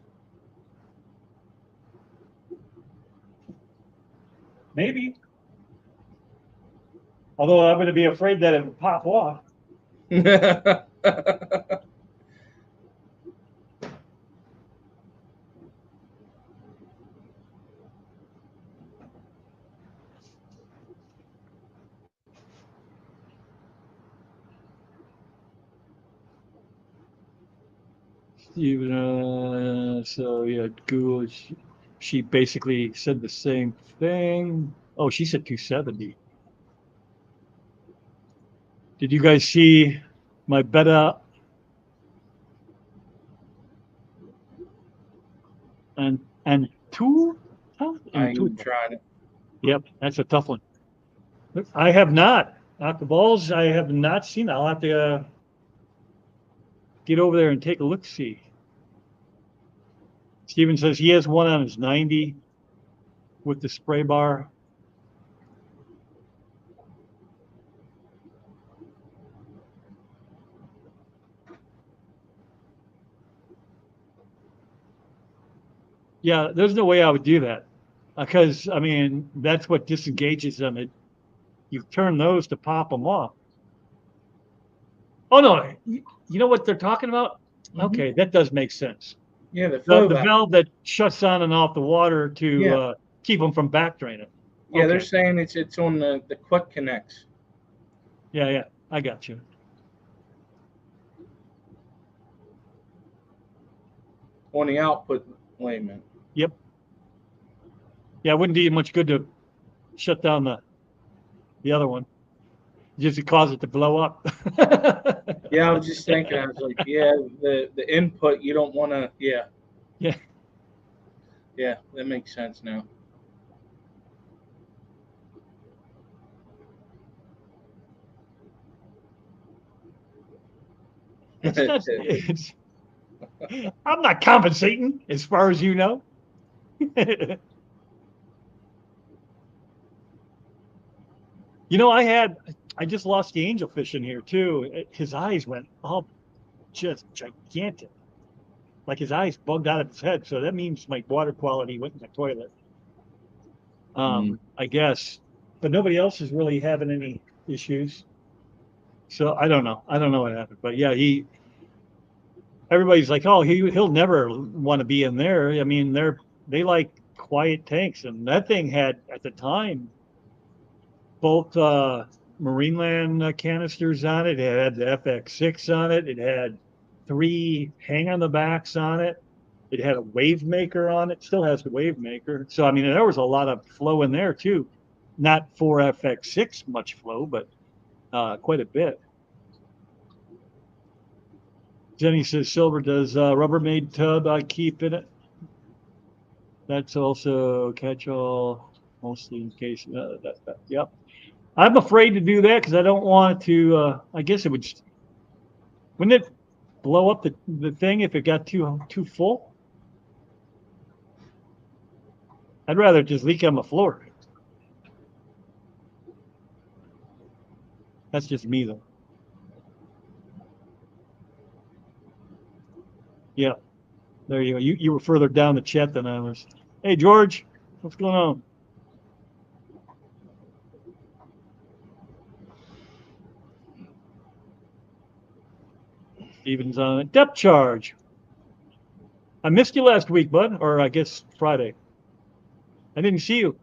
Maybe. Although I'm going to be afraid that it would pop off. Steven, so yeah, Google, she basically said the same thing. Oh, she said 270. Did you guys see my beta and two? Huh? I And two. ain't tried it. Yep, that's a tough one. I have not. Octaballs, I have not seen. I'll have to get over there and take a look, see. Steven says he has one on his 90 with the spray bar. Yeah, there's no way I would do that because, I mean, that's what disengages them. You turn those to pop them off. Oh, no. You know what they're talking about? Mhm. Okay, that does make sense. Yeah, the flow The valve. valve that shuts on and off the water to Yeah. keep them from back draining. Yeah, they're Okay. saying it's on the quick connects. Yeah, I got you. On the output layman. Yep. Yeah, it wouldn't do you much good to shut down the other one, just to cause it to blow up. Yeah, I was just thinking. I was like, yeah, the input you don't want to. Yeah. Yeah. Yeah, that makes sense now. It's not, I'm not compensating as far as you know. You know, I just lost the angelfish in here too. His eyes went all just gigantic. Like his eyes bugged out of his head. So that means my water quality went in the toilet. I guess. But nobody else is really having any issues. So I don't know. I don't know what happened. But yeah, everybody's like, oh, he'll never want to be in there. I mean, they like quiet tanks, and that thing had at the time both Marineland canisters on it. It had the FX6 on it. It had 3 hang on the backs on it. It had a wave maker on it. Still has the wave maker. So I mean, there was a lot of flow in there too. Not for FX6 much flow, but quite a bit. Jenny says silver does Rubbermaid tub I keep in it. That's also catch-all, mostly in case. Yep. I'm afraid to do that because I don't want it to. I guess it would. Wouldn't it blow up the thing if it got too full? I'd rather just leak on the floor. That's just me though. Yeah. There you go. You were further down the chat than I was. Hey George, what's going on? Steven's on it. Depth charge. I missed you last week, bud, or I guess Friday. I didn't see you.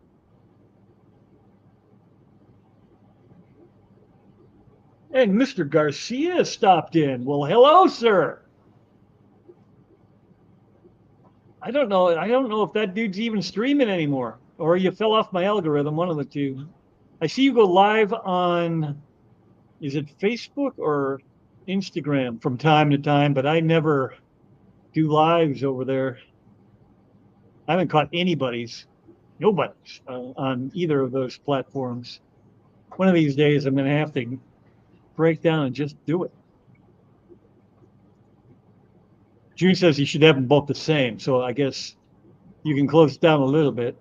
And Mr. Garcia stopped in. Well, hello, sir. I don't know. I don't know if that dude's even streaming anymore, or you fell off my algorithm. One of the 2. I see you go live on. Is it Facebook or? Instagram from time to time, but I never do lives over there. I haven't caught nobody's on either of those platforms. One of these days, I'm going to have to break down and just do it. June says you should have them both the same, so I guess you can close it down a little bit.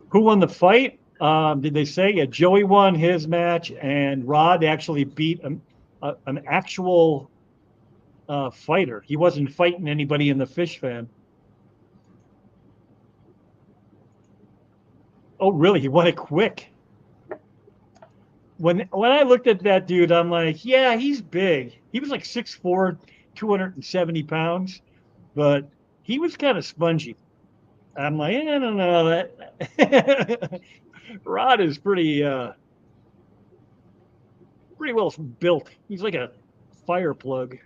Who won the fight? Did they say? Yeah, Joey won his match, and Rod actually beat an actual fighter. He wasn't fighting anybody in the Fish Fan. Oh, really? He won it quick. When I looked at that dude, I'm like, yeah, he's big. He was like 6'4", 270 pounds, but he was kind of spongy. I'm like, I don't know that. Rod is pretty well built. He's like a fire plug.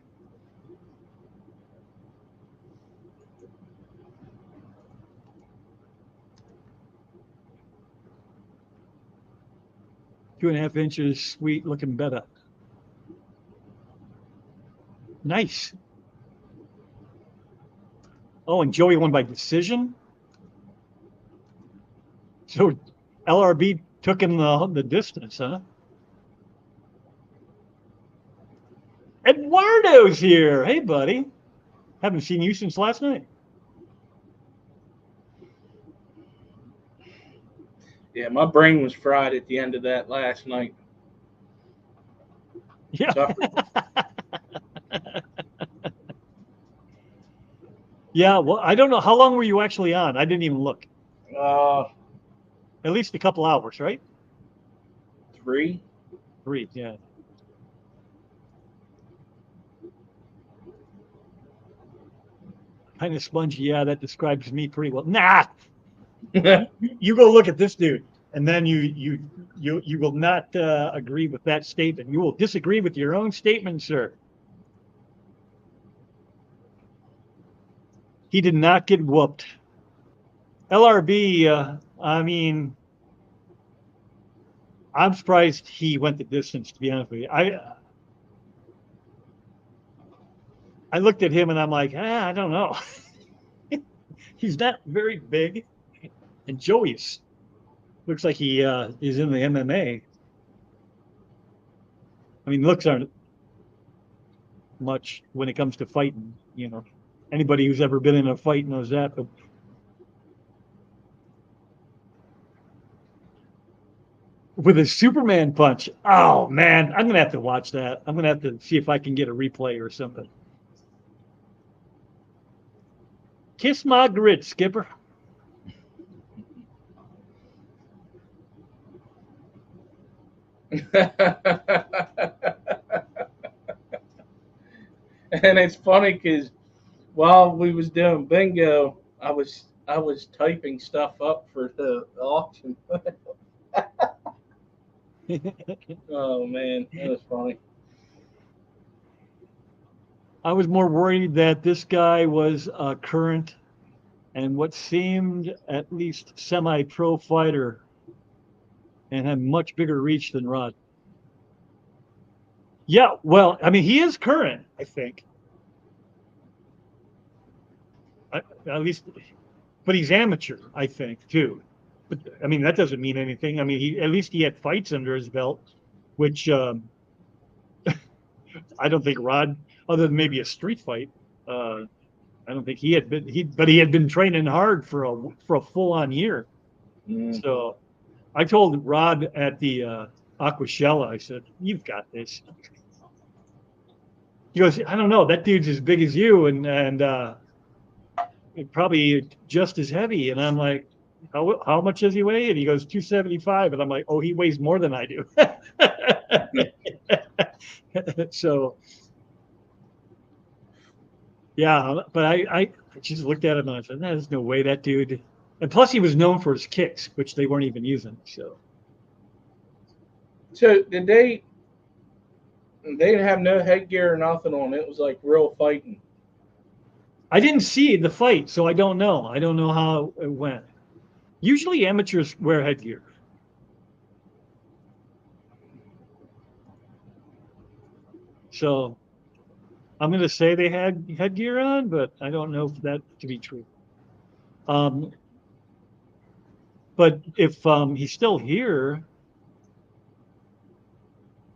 Two and a half inches, sweet, looking better. Nice. Oh, and Joey won by decision. So LRB took him the distance, huh? Eduardo's here. Hey, buddy. Haven't seen you since last night. Yeah, my brain was fried at the end of that last night. Yeah. Yeah, well, I don't know. How long were you actually on? I didn't even look. At least a couple hours, right? 3. 3, yeah. Kind of spongy. Yeah, that describes me pretty well. Nah. You go look at this dude, and then you will not agree with that statement. You will disagree with your own statement, sir. He did not get whooped. LRB, I mean, I'm surprised he went the distance, to be honest with you. I looked at him and I'm like, I don't know. He's not very big. And Joey's looks like he is in the MMA. I mean, looks aren't much when it comes to fighting, you know. Anybody who's ever been in a fight knows that. But with a Superman punch, oh man, I'm gonna have to watch that. I'm gonna have to see if I can get a replay or something. Kiss my grits, Skipper. And it's funny because while we was doing bingo, I was typing stuff up for the auction. Oh man, that was funny. I was more worried that this guy was a current and what seemed at least semi-pro fighter and had much bigger reach than Rod. Yeah, well, I mean, he is current, I think. At least, but he's amateur, I think, too. But I mean, that doesn't mean anything. I mean, at least he had fights under his belt, which I don't think Rod, other than maybe a street fight, I don't think he had been. But he had been training hard for a full-on year. Mm. So I told Rod at the Aquashella, I said, "You've got this." He goes, "I don't know. That dude's as big as you, and probably just as heavy." And I'm like, how much does he weigh? And he goes, 275. And I'm like, oh, he weighs more than I do. So, yeah, but I just looked at him and I said, there's no way that dude. And plus, he was known for his kicks, which they weren't even using. So did they? They didn't have no headgear or nothing on. It was like real fighting. I didn't see the fight, so I don't know. I don't know how it went. Usually amateurs wear headgear. So I'm going to say they had headgear on, but I don't know if that to be true. But if he's still here,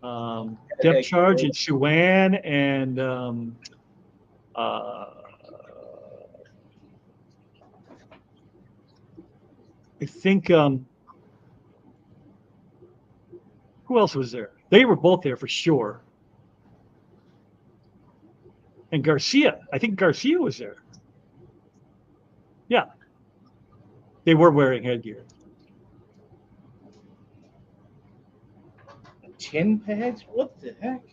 depth charge and Chuan and I think who else was there? They were both there for sure. And Garcia, I think Garcia was there. Yeah, they were wearing headgear. Chin pads? What the heck?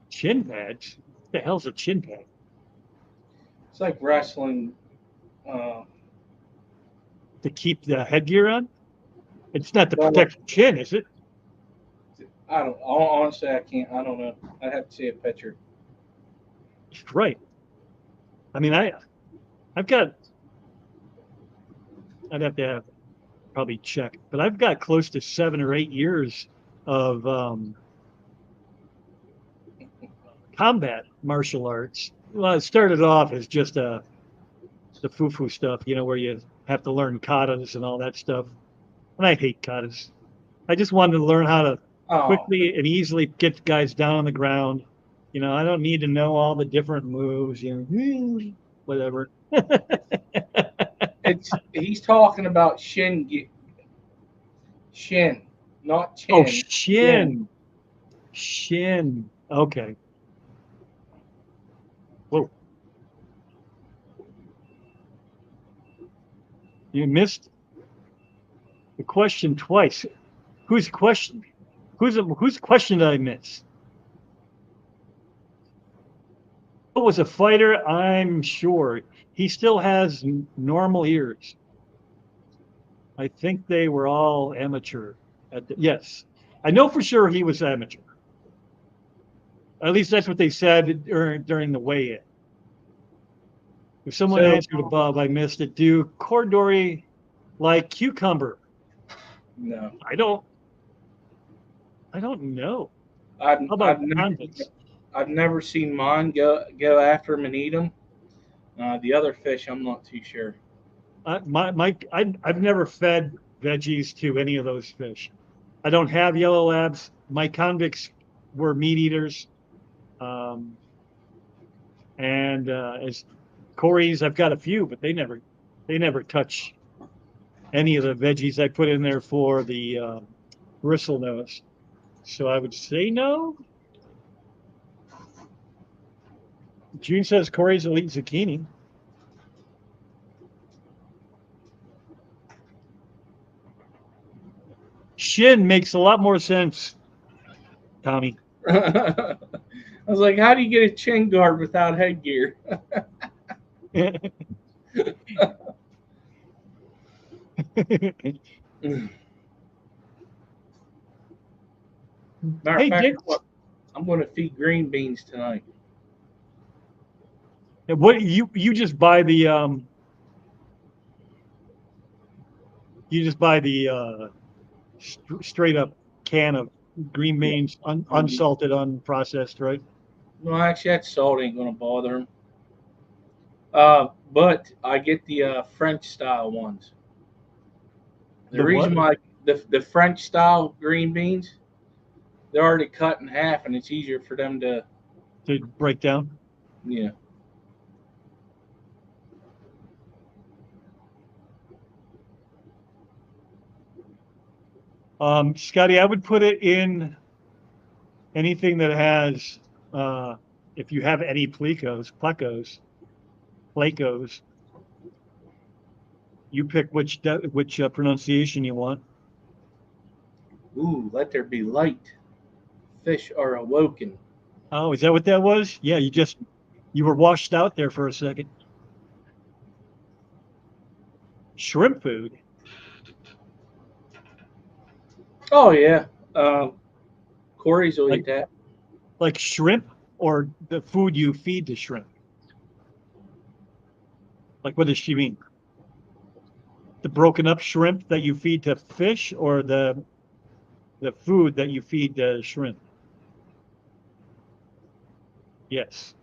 Chin pads? What the hell's a chin pad? It's like wrestling. To keep the headgear on? It's not to protect the chin, is it? I don't. Honestly, I can't. I don't know. I have to see a picture. Right. I mean, I've got. I'd have to probably check, but I've got close to 7 or 8 years of combat martial arts. Well, it started off as just the foo-foo stuff, where you have to learn katas and all that stuff. And I hate katas. I just wanted to learn how to quickly and easily get guys down on the ground. I don't need to know all the different moves, whatever. He's talking about shin, not chin. Oh, shin. Okay. Whoa. You missed the question twice. Whose question? Whose question did I miss? Was a fighter, I'm sure. He still has normal ears. I think they were all amateur. Yes. I know for sure he was amateur. At least that's what they said during the weigh-in. If someone answered above, I missed it. Do Cordori like cucumber? No. I don't know. How about I've never seen mine go after them and eat them. The other fish, I'm not too sure. I've never fed veggies to any of those fish. I don't have yellow labs. My convicts were meat eaters. And as Corey's, I've got a few, but they never touch any of the veggies I put in there for the bristlenose. So I would say no. June says Corey's will eat zucchini. Shin makes a lot more sense, Tommy. I was like, how do you get a chin guard without headgear? Matter of fact, I'm going to feed green beans tonight. What you just buy the straight up can of green beans, unsalted, unprocessed, right? No, actually, that salt ain't going to bother them. But I get the French style ones. The reason why the French style green beans, they're already cut in half, and it's easier for them to break down. Yeah. Scotty, I would put it in anything that has, if you have any plecos, you pick which pronunciation you want. Ooh, let there be light. Fish are awoken. Oh, is that what that was? Yeah, you were washed out there for a second. Shrimp food. Oh yeah, Corey's will eat that. Like shrimp, or the food you feed the shrimp? Like, what does she mean? The broken up shrimp that you feed to fish, or the the food that you feed the shrimp. Yes.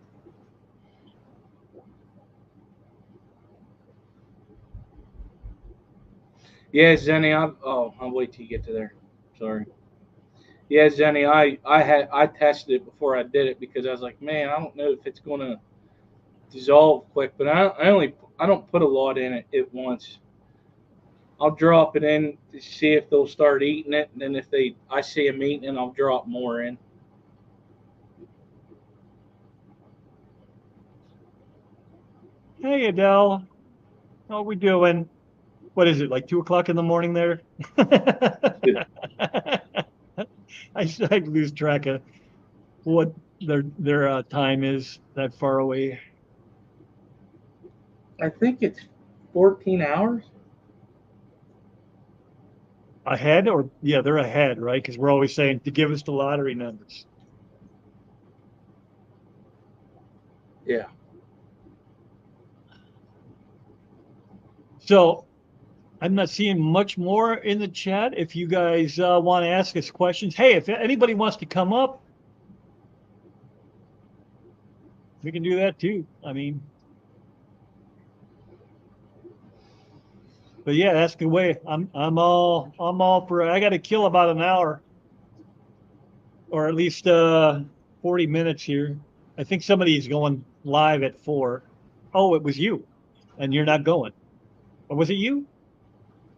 Yeah, Zenny. I'll wait till you get to there. Sorry. Yeah, Zenny. I tested it before I did it because I was like, man, I don't know if it's gonna dissolve quick, but I don't put a lot in it at once. I'll drop it in to see if they'll start eating it, and then if I see them eating it, I'll drop more in. Hey, Adele. How we doing? What is it, like 2 o'clock in the morning there? I lose track of what their time is that far away. I think it's 14 hours. Ahead, or yeah, they're ahead, right? Because we're always saying to give us the lottery numbers. Yeah. So I'm not seeing much more in the chat. If you guys want to ask us questions, hey, if anybody wants to come up, we can do that too. I mean, but yeah, ask away. I'm all for it. I got to kill about an hour, or at least 40 minutes here. I think somebody's going live at 4. Oh, it was you, and you're not going. Or was it you?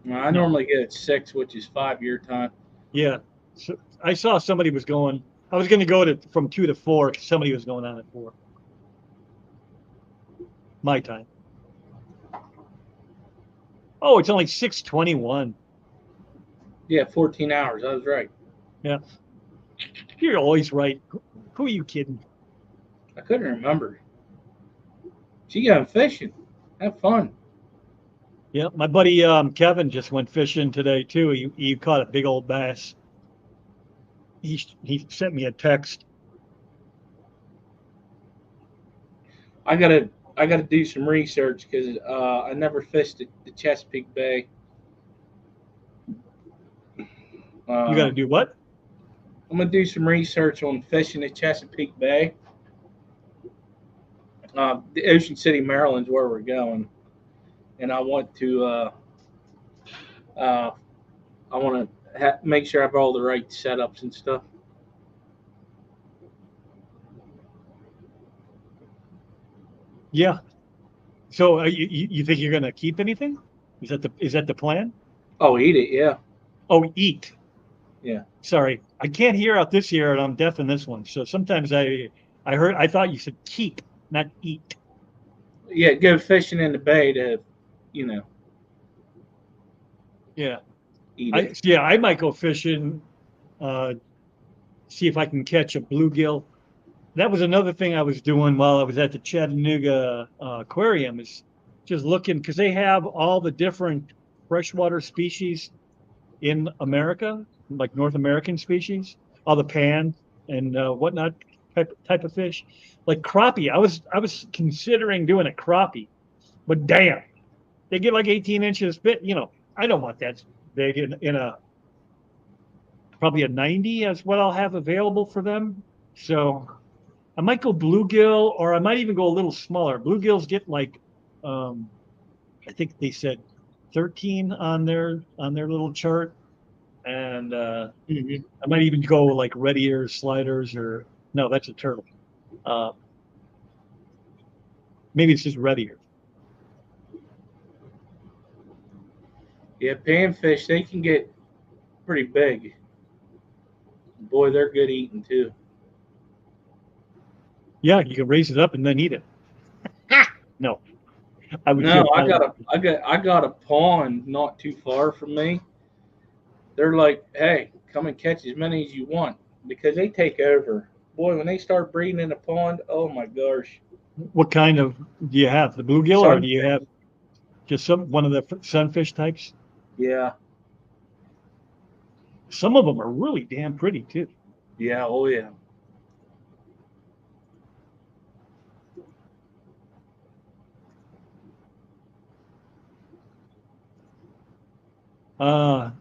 Well, I No. normally get at 6, which is 5 year time. Yeah. So I saw somebody was going. I was going to go to from 2 to 4 because somebody was going on at 4. My time. Oh, it's only 6:21. Yeah, 14 hours. I was right. Yeah. You're always right. Who are you kidding? I couldn't remember. She got fishing. Have fun. Yeah. My buddy Kevin just went fishing today too. He caught a big old bass. He sent me a text. I gotta I gotta do some research because I never fished the Chesapeake Bay. You got to Um, do what? I'm gonna do some research on fishing the Chesapeake Bay. The Ocean City, Maryland's where we're going, and I want to uh, I want to make sure I have all the right setups and stuff. Yeah. So you think you're going to keep anything? Is that the plan? Oh, eat it, yeah, Oh, eat. yeah, Sorry, I can't hear out this ear, and I'm deaf in this one. So sometimes I thought you said keep, not eat. yeah. Go fishing in the bay to, you know, Yeah. eat it. I might go fishing, uh, see if I can catch a bluegill. That was another thing I was doing while I was at the Chattanooga aquarium, is just looking because they have all the different freshwater species in America, like North American species, all the pan and whatnot type of fish, like crappie. I was considering doing a crappie, but damn, they get like 18 inches. I don't want that big in a probably a 90 is what I'll have available for them. So I might go bluegill, or I might even go a little smaller. Bluegills get like, um, I think they said 13 on their little chart, and Hmm. I might even go like red ear sliders, or no, that's a turtle. Uh, Maybe it's just red ear. Yeah, panfish they can get pretty big. Boy, they're good eating too. Yeah, you can raise it up and then eat it. No, I would No, feel bad. I got a pond not too far from me. They're like, hey, come and catch as many as you want because they take over. Boy, when they start breeding in a pond, oh my gosh. What kind of do you have? The bluegill, or do you Sunfish. have just one of the sunfish types? Yeah, Some of them are really damn pretty too. yeah, oh yeah.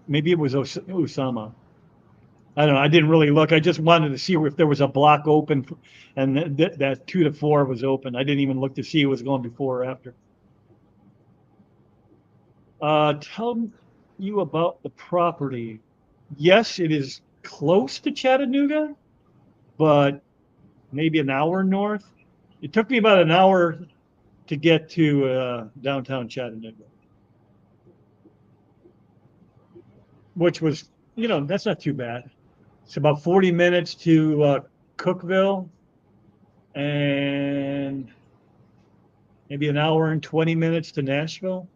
Maybe it was Osama. I don't know. I didn't really look. I just wanted to see if there was a block open, and that 2 to 4 was open. I didn't even look to see who was going before or after. Tell you about the property. Yes, it is close to Chattanooga, but maybe an hour north. It took me about an hour to get to downtown Chattanooga, which was, that's not too bad. It's about 40 minutes to Cookville and maybe an hour and 20 minutes to Nashville.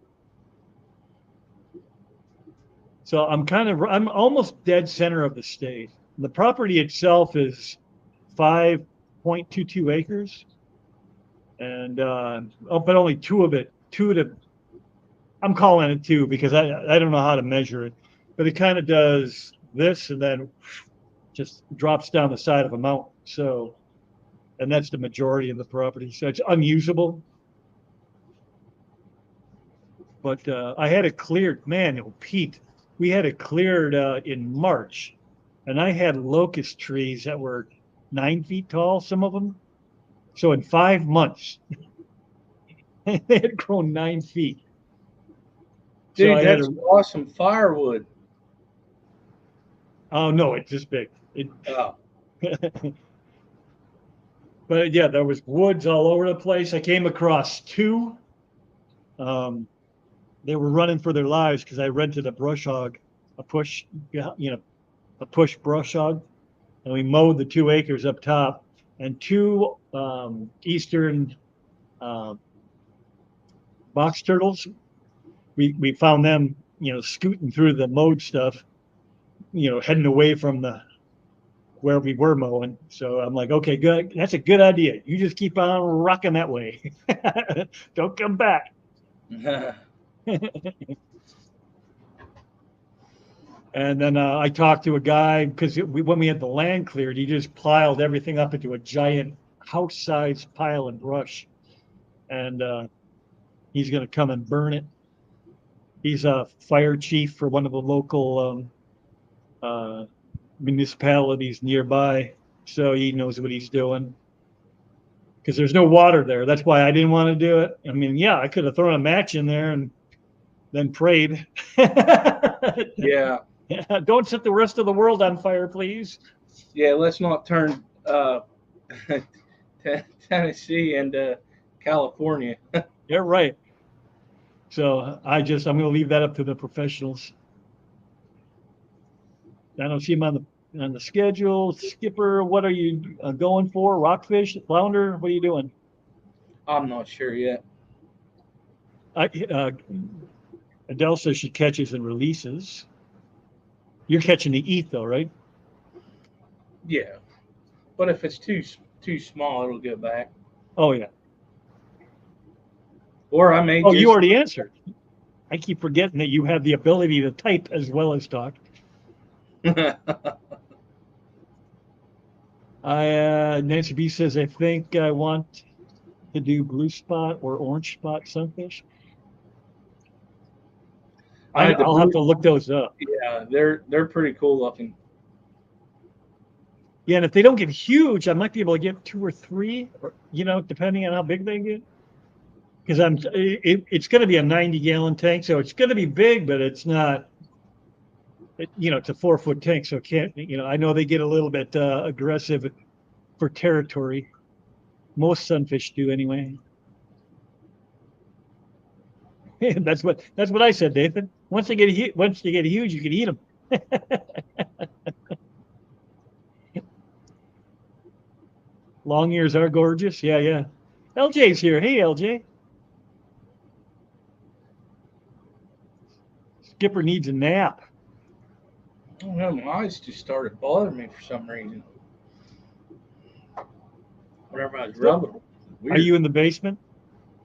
So I'm almost dead center of the state. The property itself is 5.22 acres. And, but only I'm calling it 2 because I don't know how to measure it, but it kind of does this and then just drops down the side of a mountain. So, and that's the majority of the property. So it's unusable. But I had it cleared, man, Pete, we had it cleared in March, and I had locust trees that were 9 feet tall, some of them. So in 5 months, they had grown 9 feet. Dude, So that's awesome firewood. Oh no, it's this big. Oh. But yeah, there was woods all over the place. I came across 2. They were running for their lives because I rented a brush hog, a push brush hog, and we mowed the 2 acres up top. And 2 eastern box turtles. We found them, scooting through the mowed stuff, heading away from where we were mowing. So I'm like, okay, good. That's a good idea. You just keep on rocking that way. Don't come back. And then I talked to a guy because when we had the land cleared, he just piled everything up into a giant house-sized pile of brush, and he's going to come and burn it. He's a fire chief for one of the local municipalities nearby, so he knows what he's doing. Because there's no water there. That's why I didn't want to do it. I mean, yeah, I could have thrown a match in there and then prayed. Yeah. Don't set the rest of the world on fire, please. Yeah, let's not turn Tennessee into California. You're right. So I'm going to leave that up to the professionals. I don't see him on the schedule. Skipper, what are you going for? Rockfish, flounder? What are you doing? I'm not sure yet. Adele says she catches and releases. You're catching to eat though, right? Yeah, but if it's too small, it'll go back. Oh yeah. Or I may. Oh, you already answered. I keep forgetting that you have the ability to type as well as talk. Nancy B says, I think I want to do blue spot or orange spot sunfish. I'll have to look those up. Yeah, they're pretty cool looking. Yeah, and if they don't get huge, I might be able to get 2 or 3, or, depending on how big they get. Because it's going to be a 90-gallon tank, so it's going to be big, but it's not. It's a 4-foot tank, so it can't. I know they get a little bit aggressive for territory. Most sunfish do anyway. That's what I said, Nathan. Once they get huge, you can eat them. Long ears are gorgeous. Yeah, yeah. LJ's here. Hey, LJ. Skipper needs a nap. I don't know. My eyes just started bothering me for some reason. Whenever I was rubbing them. Are you in the basement?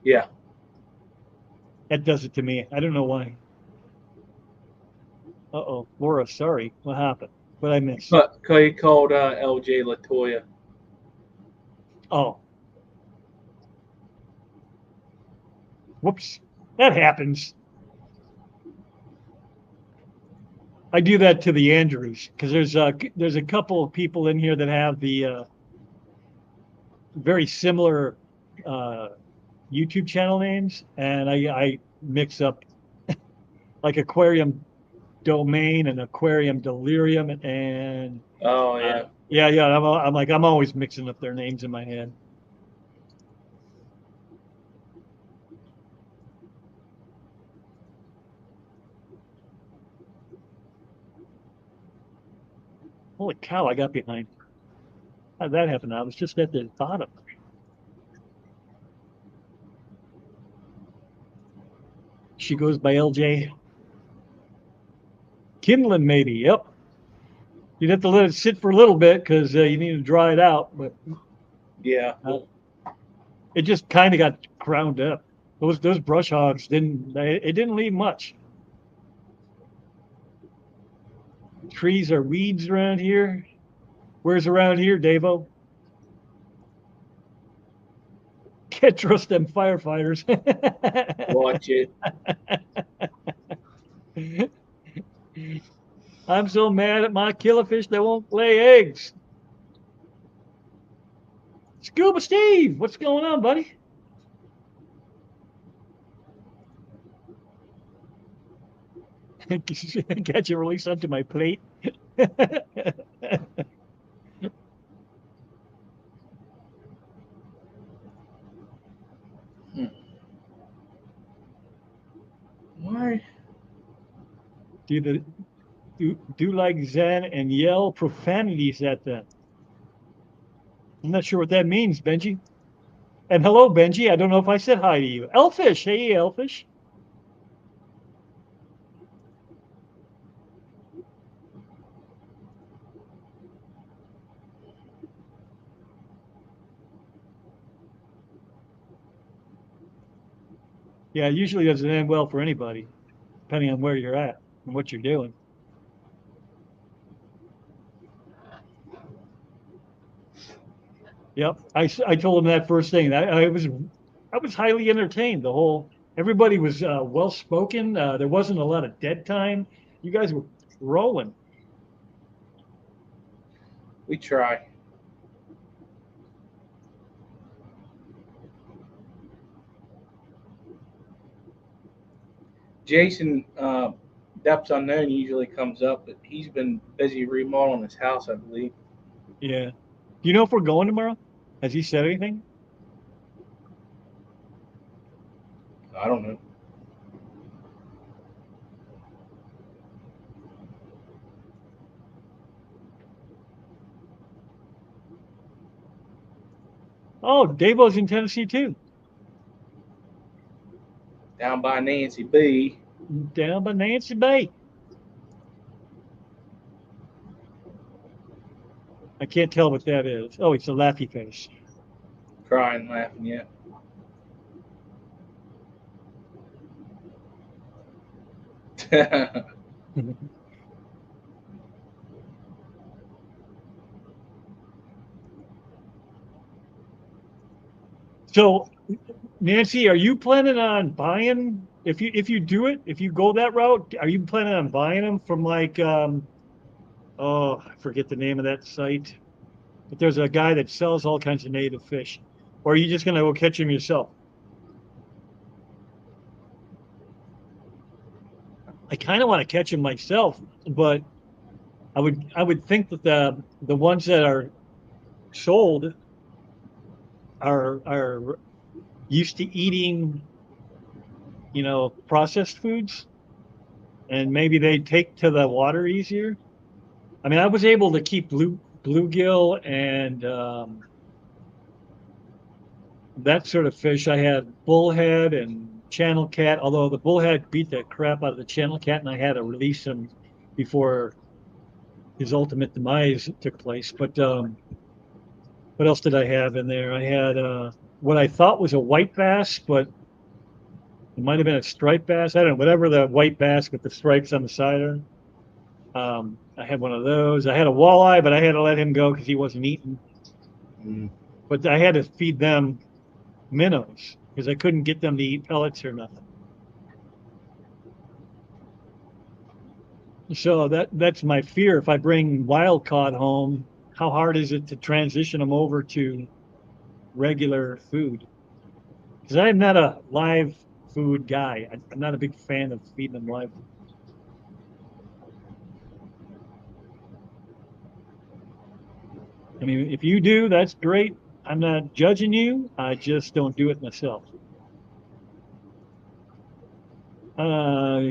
Yeah. That does it to me. I don't know why. Uh-oh. Laura, sorry. What happened? What I missed? But he called LJ Latoya. Oh. Whoops. That happens. I do that to the Andrews because there's a couple of people in here that have the very similar YouTube channel names, and I mix up like Aquarium Domain and Aquarium Delirium and Oh yeah. yeah. I'm always mixing up their names in my head. Holy cow! I got behind. How did that happen? I was just at the bottom. She goes by LJ. Kindling, maybe. Yep. You'd have to let it sit for a little bit because you need to dry it out, but Yeah. it just kind of got ground up. Those brush hogs it didn't leave much. Trees are weeds around here. Where's around here, Davo? Can't trust them firefighters. Watch it. I'm so mad at my killifish they won't lay eggs. Scuba Steve, what's going on, buddy? Catch and release onto my plate. Why? Do like Zen and yell profanities at them. I'm not sure what that means, Benji. And hello, Benji. I don't know if I said hi to you. Elfish. Hey, Elfish. Yeah, it usually doesn't end well for anybody, depending on where you're at and what you're doing. Yep, I told him that first thing. I was highly entertained. Everybody was well spoken. There wasn't a lot of dead time. You guys were rolling. We try. Jason, Depths Unknown usually comes up, but he's been busy remodeling his house, I believe. Yeah. Do you know if we're going tomorrow? Has he said anything? I don't know. Oh, Davo's in Tennessee too. Down by Nancy B. Down by Nancy Bay. I can't tell what that is. Oh, it's a laughy face. Crying, laughing, yeah. So, Nancy, are you planning on buying if you do it, if you go that route, are you planning on buying them from like oh, I forget the name of that site. But there's a guy that sells all kinds of native fish. Or are you just gonna go catch them yourself? I kind of want to catch them myself, but I would think that the ones that are sold are used to eating, processed foods, and maybe they take to the water easier. I mean, I was able to keep bluegill and that sort of fish. I had bullhead and channel cat, although the bullhead beat the crap out of the channel cat, and I had to release him before his ultimate demise took place. But what else did I have in there? I had what I thought was a white bass, but it might have been a striped bass. I don't know, whatever the white bass with the stripes on the side are. I had one of those. I had a walleye, but I had to let him go because he wasn't eating. But I had to feed them minnows because I couldn't get them to eat pellets or nothing. So that's my fear. If I bring wild caught home, how hard is it to transition them over to regular food? Because I'm not a live food guy. I'm not a big fan of feeding them live. I mean, if you do, that's great. I'm not judging you. I just don't do it myself.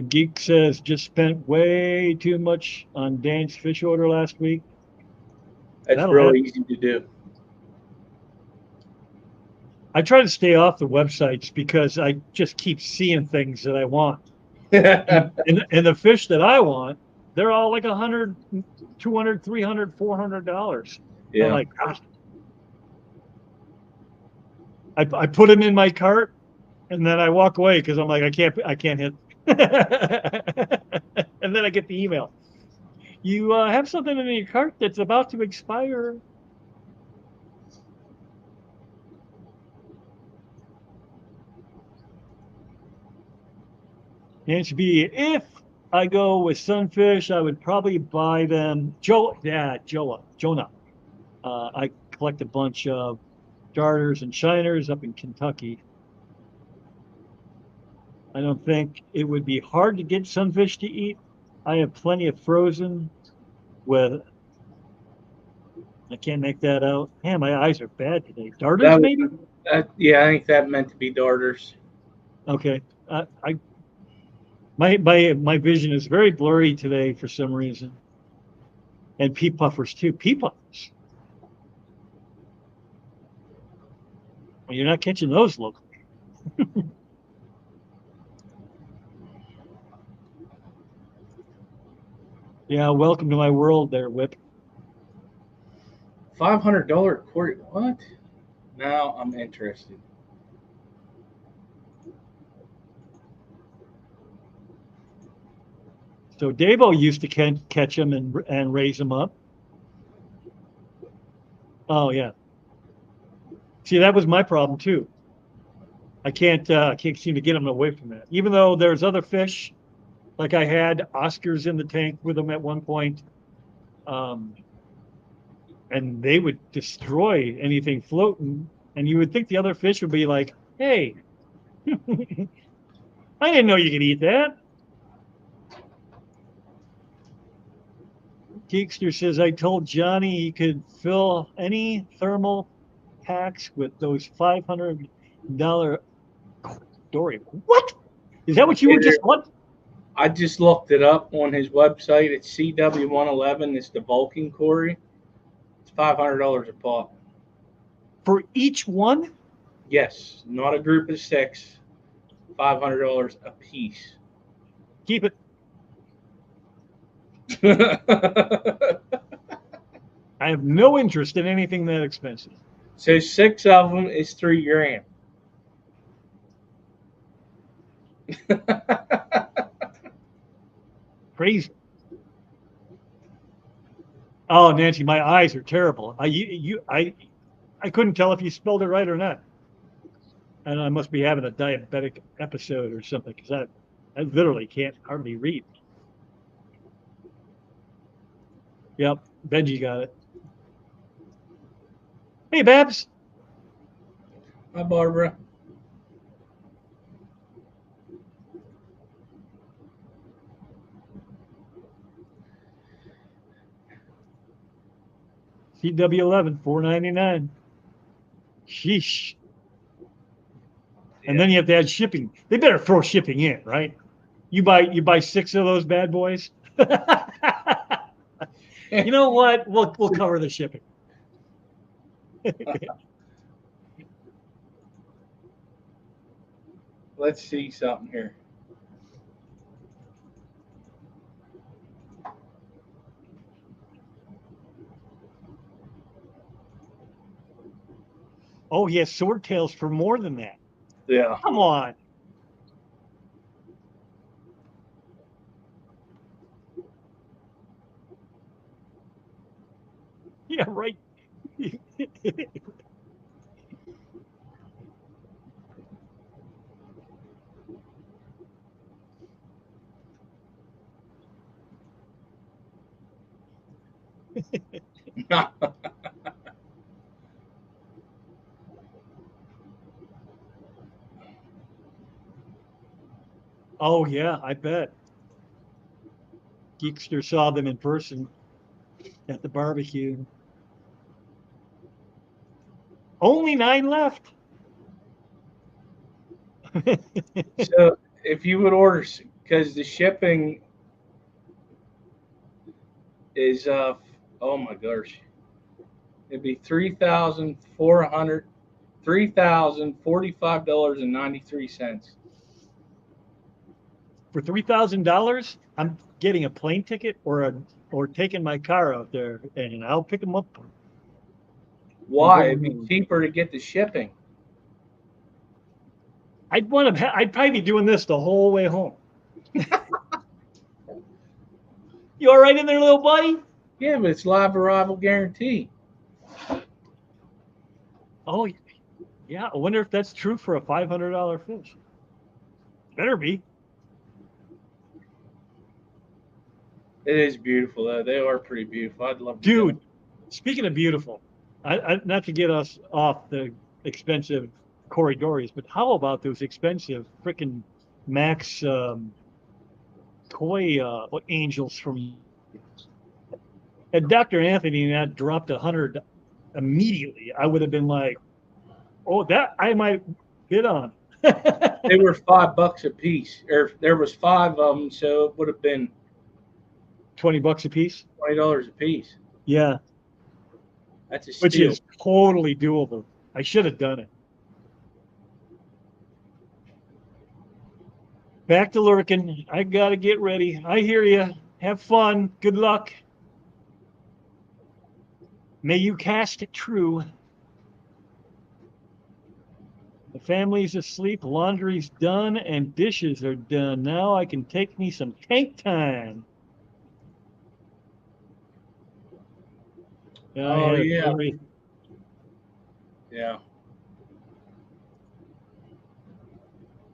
Geek says just spent way too much on Dan's fish order last week. That's That'll really happen. easy to do. I try to stay off the websites because I just keep seeing things that I want. Yeah. And the fish that I want, they're all like 100, 200, 300, $400. I'm like, ah. I put them in my cart and then I walk away because I'm like, I can't hit. And then I get the email. You have something in your cart that's about to expire. Answer B, if I go with Sunfish, I would probably buy them. Jonah. I collect a bunch of darters and shiners up in Kentucky. I don't think it would be hard to get sunfish to eat. I have plenty of frozen with, I can't make that out. Man, my eyes are bad today. Darters, That, maybe? yeah, I think that meant to be darters. Okay. My vision is very blurry today for some reason. And pea puffers too. Pea puffers. Well, you're not catching those locally. Yeah, welcome to my world there, Whip. $500 quarter. What? Now I'm interested. So Davo used to catch them and raise them up. Oh yeah. See, that was my problem too. I can't seem to get them away from that. Even though there's other fish, like I had Oscars in the tank with them at one point, um, and they would destroy anything floating. And you would think the other fish would be like, "Hey, I didn't know you could eat that." Geekster says, I told Johnny he could fill any thermal packs with those $500 Dory. What? Is that what you were just what? I just looked it up on his website. It's CW111. It's the Vulcan Corey. It's $500 a pop. For each one? Yes, not a group of six. $500 a piece. Keep it. I have no interest in anything that expensive. So 6 of them is $3,000. Crazy. Oh, Nancy, my eyes are terrible. I couldn't tell if you spelled it right or not. And I must be having a diabetic episode or something because I literally can't hardly read. Yep, Benji got it. Hey, Babs. Hi, Barbara. CW11, $4.99. Sheesh. And Yeah. then you have to add shipping. They better throw shipping in, right? You buy 6 of those bad boys. You know what? We'll cover the shipping. Let's see something here. Oh, he has swordtails for more than that. Yeah. Come on. Yeah, right. Oh yeah, I bet. Geekster saw them in person at the barbecue. Only 9 left. So if you would order, because the shipping is oh my gosh, it'd be $3,045.93. For $3,000, I'm getting a plane ticket or taking my car out there, and I'll pick them up. And Why? bring It'd them be home. cheaper to get the shipping. I'd probably be doing this the whole way home. You all right in there, little buddy? Yeah, but it's live arrival guarantee. Oh yeah. I wonder if that's true for a $500 fish. Better be. It is beautiful though. They are pretty beautiful. I'd love to go. Dude, speaking of beautiful, not to get us off the expensive corridors, but how about those expensive freaking Max toy angels from? And Dr. Anthony and that dropped 100 immediately. I would have been like, oh, that I might bid on. They were $5 a piece, or there was five of them, so it would have been $20 a piece. $20 a piece. Yeah, That's a which steal. is totally doable. I should have done it. Back to lurking. I gotta get ready. I hear you. Have fun. Good luck. May you cast it true. The family's asleep, laundry's done, and dishes are done. Now I can take me some tank time. I Oh had a yeah, very yeah.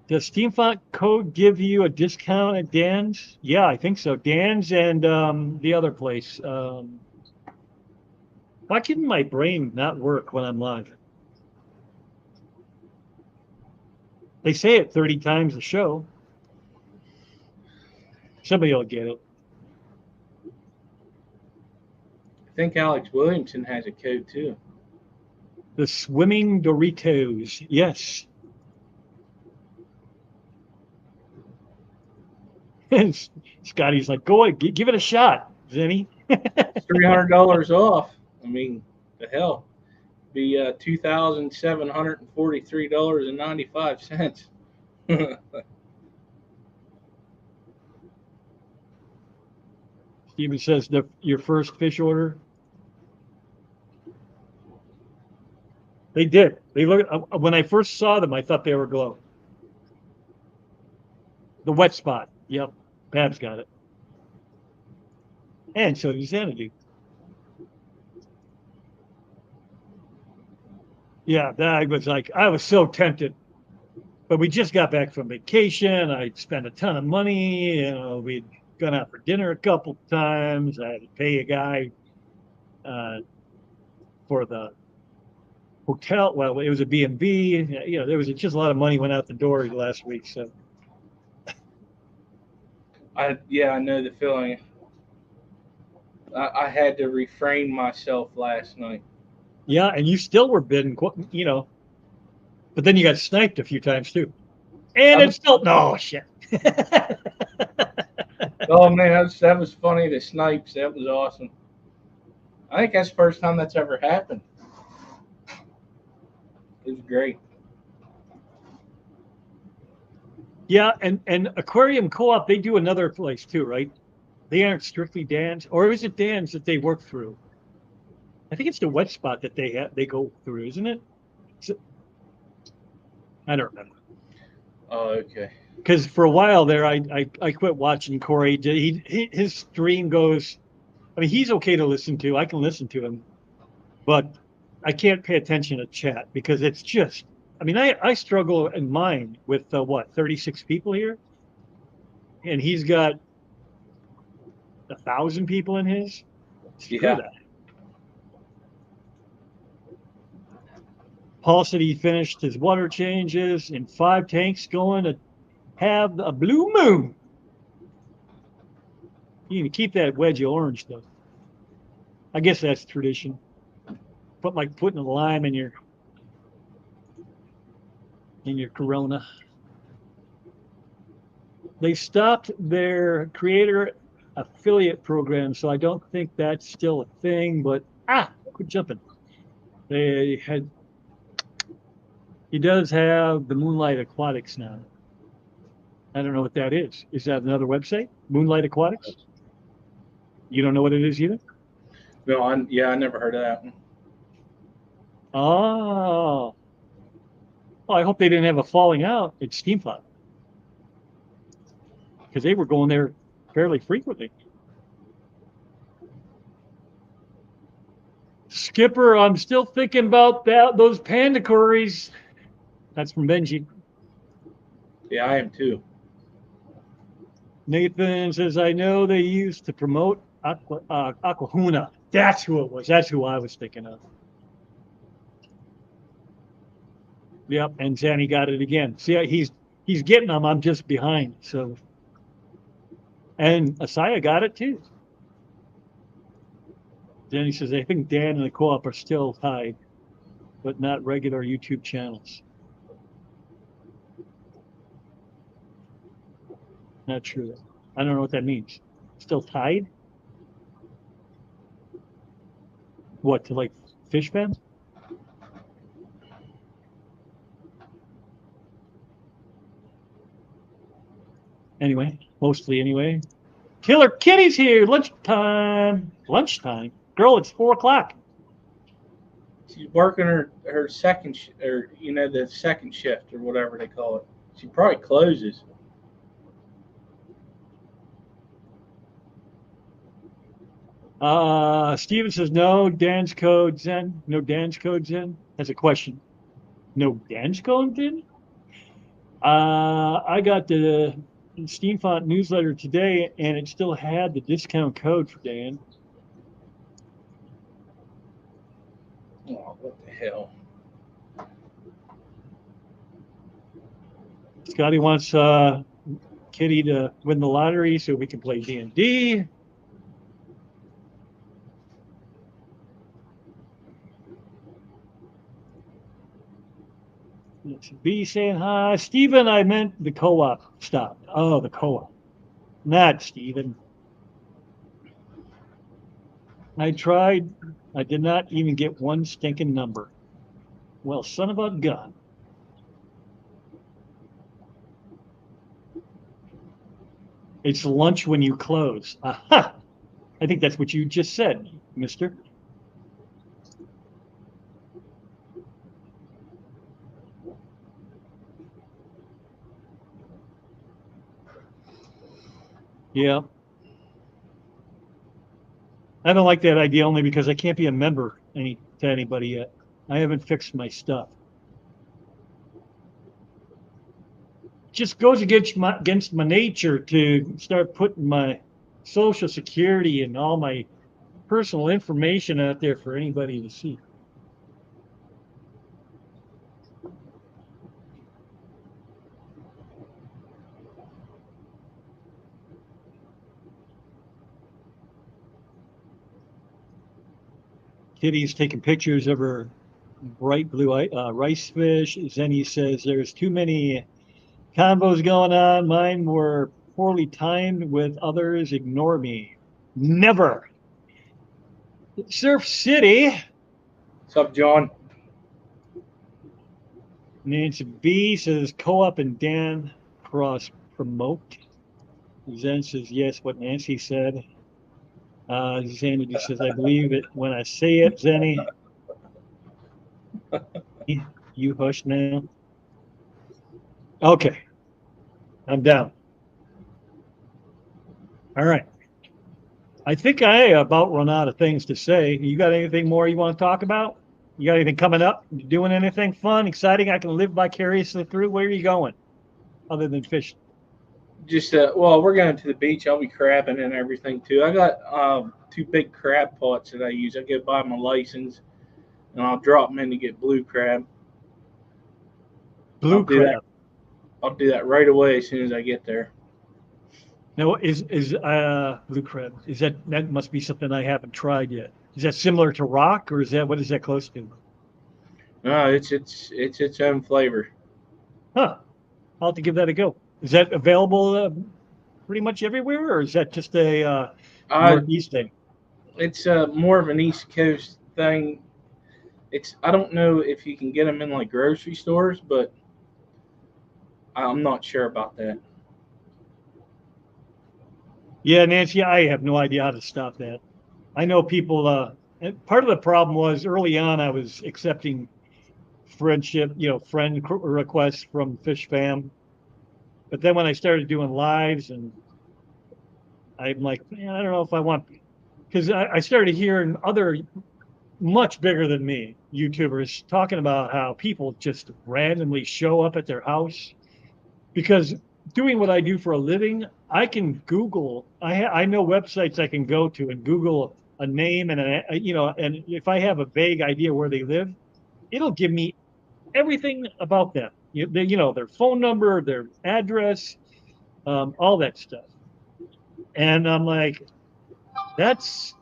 Does Steamfont Code give you a discount at Dan's? Yeah, I think so. Dan's and the other place. Why can my brain not work when I'm live? They say it 30 times a show. Somebody will get it. I think Alex Williamson has a code too. The swimming Doritos. Yes. And Scotty's like, go ahead, give it a shot, Zenny. It's $300 off. I mean, the hell, be $2,743.95. Steven says your first fish order. They did. They look when I first saw them, I thought they were glow. The wet spot. Yep. Babs got it. And so does Xanadu. Yeah, I was so tempted. But we just got back from vacation. I spent a ton of money. We'd gone out for dinner a couple times. I had to pay a guy for the hotel. Well, it was a B&B. There was just a lot of money went out the door last week. So I know the feeling. I had to refrain myself last night. yeah, and you still were bidding, but then you got sniped a few times too. And it's still no shit. Oh man, that was funny. The snipes, that was awesome. I think that's the first time that's ever happened. It was great. Yeah, and Aquarium Co-op, they do another place too, right? They aren't strictly Dan's, or is it Dan's that they work through? I think it's the wet spot that they go through, isn't it? I don't remember. Oh, okay. Because for a while there, I quit watching Corey. His stream goes. I mean, he's okay to listen to. I can listen to him, but I can't pay attention to chat because it's just. I mean, I struggle in mine with 36 people here, and he's got 1,000 people in his. Screw Yeah. that. Paul said he finished his water changes in 5 tanks, going to have a blue moon. You can keep that wedge of orange though. I guess that's tradition. Putting a lime in your Corona. They stopped their creator affiliate program, so I don't think that's still a thing. But quit jumping. He does have the Moonlight Aquatics now. I don't know what that is. Is that another website? Moonlight Aquatics? You don't know what it is either? No, I never heard of that one. Oh. Well, I hope they didn't have a falling out at Steamflat, because they were going there fairly frequently. Skipper, I'm still thinking about those panda curries. That's from Benji. Yeah, I am too. Nathan says, I know they used to promote Aquahuna. That's who it was. That's who I was thinking of. Yep, and Zanny got it again. See, he's getting them. I'm just behind. So, and Asaya got it too. Zanny says, I think Dan and the co-op are still tied, but not regular YouTube channels. Not true. I don't know what that means. Still tied? What, to like fish fans? Anyway, mostly anyway. Killer Kitty's here. Lunchtime. Lunchtime? Girl, it's 4 o'clock. She's working her second, the second shift or whatever they call it. She probably closes. Steven says no. Dan's code Zen. No Dan's code Zen. That's a question. No Dan's code Zen. I got the Steamfont newsletter today, and it still had the discount code for Dan. Oh, what the hell? Scotty wants Kitty to win the lottery so we can play D&D. B saying hi. Steven, I meant the co-op stopped. Oh, the co-op. Not Steven. I tried. I did not even get one stinking number. Well, son of a gun. It's lunch when you close. Aha! I think that's what you just said, mister. Yeah. I don't like that idea only because I can't be a member to anybody yet. I haven't fixed my stuff. Just goes against my nature to start putting my Social Security and all my personal information out there for anybody to see. Kitty's taking pictures of her bright blue rice fish. Zenny says there's too many combos going on. Mine were poorly timed with others. Ignore me. Never. Surf City. What's up, John? Nancy B says co-op and Dan cross promote. Zen says yes, what Nancy said. Zanny says, I believe it when I say it, Zenny. You hush now. Okay. I'm down. All right. I think I about run out of things to say. You got anything more you want to talk about? You got anything coming up? You doing anything fun, exciting? I can live vicariously through. Where are you going other than fishing? Just well, we're going to the beach. I'll be crabbing and everything too. I got 2 big crab pots that I use. I go buy my license and I'll drop them in to get blue crab. blue do that. crab. I'll do that right away as soon as I get there. Now, is blue crab? Is that must be something I haven't tried yet? Is that similar to rock, or is that what is that close to? No, it's its own flavor. Huh. I'll have to give that a go. Is that available pretty much everywhere, or is that just a Uh, Northeast thing? it's more of an East Coast thing. I don't know if you can get them in like grocery stores, but I'm not sure about that. Yeah, Nancy, I have no idea how to stop that. I know people. And part of the problem was early on, I was accepting friendship, requests from Fish Fam, but then when I started doing lives, and I'm like, man, I don't know if I want, because I started hearing other much bigger than me YouTubers talking about how people just randomly show up at their house because doing what I do for a living, I can Google. I know websites I can go to and Google a name and and if I have a vague idea where they live, it'll give me everything about them. Their phone number, their address, all that stuff. And I'm like, that's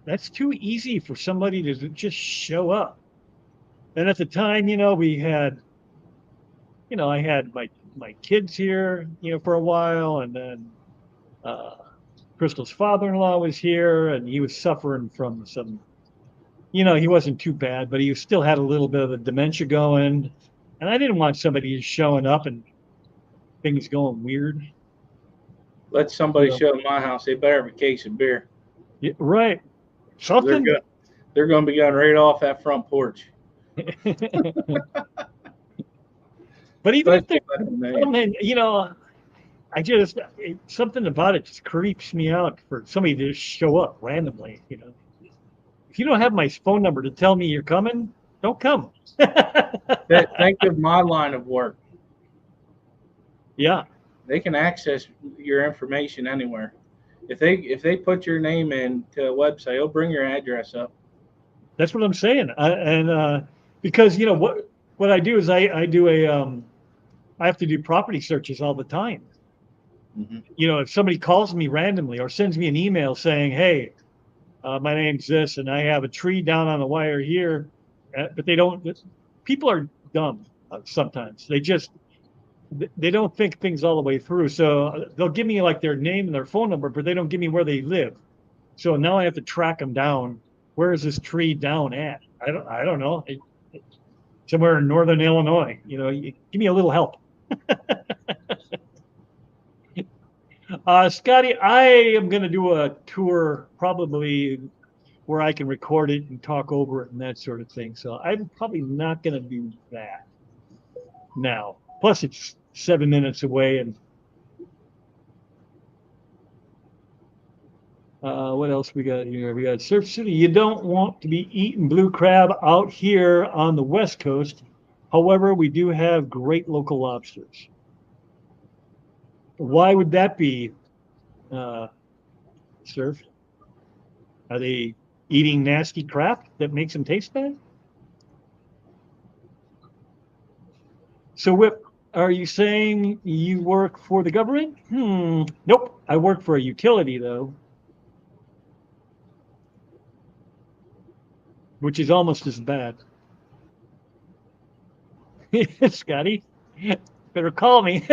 that's too easy for somebody to just show up. And at the time, I had my kids here, for a while, and then uh, Crystal's father-in-law was here, and he was suffering from some, he wasn't too bad, but he still had a little bit of the dementia going, and I didn't want somebody just showing up and things going weird. Let somebody So, show up at my house. They better have a case of beer. yeah, right, They're something. good. They're going to be going right off that front porch. But even if Especially there's if I don't know you. something, something about it just creeps me out for somebody to just show up randomly. If you don't have my phone number to tell me you're coming, don't come. Think of my line of work. Yeah, They can access your information anywhere. If they put your name into a website, it'll bring your address up. that's what I'm saying. Because what I do is I have to do property searches all the time. Mm-hmm. If somebody calls me randomly or sends me an email saying, "Hey, my name's this, and I have a tree down on the wire here," but they don't. People are dumb sometimes. They don't think things all the way through. So they'll give me like their name and their phone number, but they don't give me where they live. So now I have to track them down. Where is this tree down at? I don't know. Somewhere in northern Illinois. Give me a little help. Scotty, I am going to do a tour probably where I can record it and talk over it and that sort of thing. So I'm probably not going to do that now. Plus, it's 7 minutes away. And what else we got here? We got Surf City. You don't want to be eating blue crab out here on the West Coast. However, we do have great local lobsters. Why would that be, Surf? Are they eating nasty crap that makes them taste bad? So, Whip, are you saying you work for the government? Nope. I work for a utility, though, which is almost as bad. Scotty, better call me.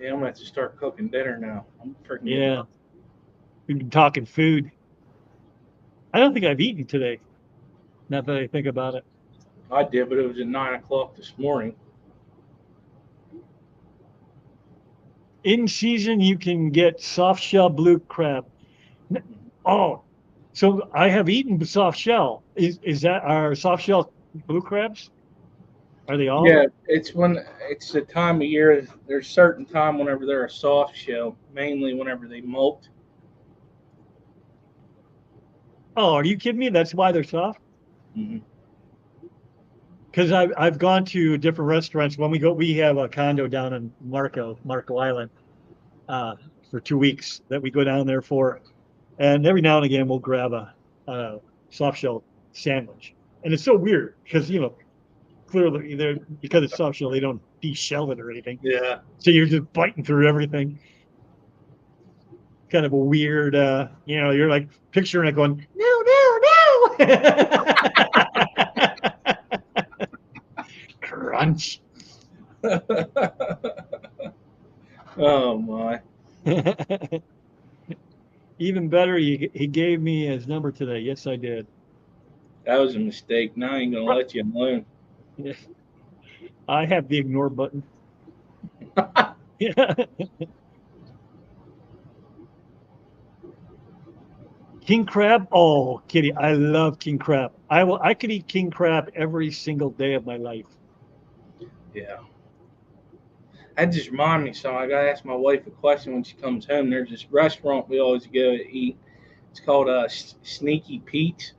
Yeah, I'm gonna have to start cooking dinner now. I'm freaking getting Yeah, up. we've been talking food. I don't think I've eaten today, now that I think about it. I did, but it was at 9 o'clock this morning. In season, you can get soft shell blue crab. Oh, so I have eaten soft shell. Is that our soft shell blue crabs? Are they all? Yeah, it's the time of year. There's certain time whenever they're a soft shell, mainly whenever they molt. Oh, are you kidding me? That's why they're soft? Mm-hmm. because I've gone to different restaurants. When we have a condo down in Marco Island, for 2 weeks that we go down there for, and every now and again we'll grab a soft shell sandwich, and it's so weird because clearly they're because it's soft shell they don't de-shell it or anything, Yeah. so you're just biting through everything. Kind of a weird, you're like picturing it going, no, no, no. Crunch. Oh my. Even better, he gave me his number today. Yes, I did. That was a mistake. Now I ain't gonna let you alone. I have the ignore button. Yeah. King crab. Oh, Kitty, I love king crab. I could eat king crab every single day of my life. Yeah. That just reminded me, so I gotta ask my wife a question when she comes home. There's this restaurant we always go to eat. It's called Sneaky Pete's.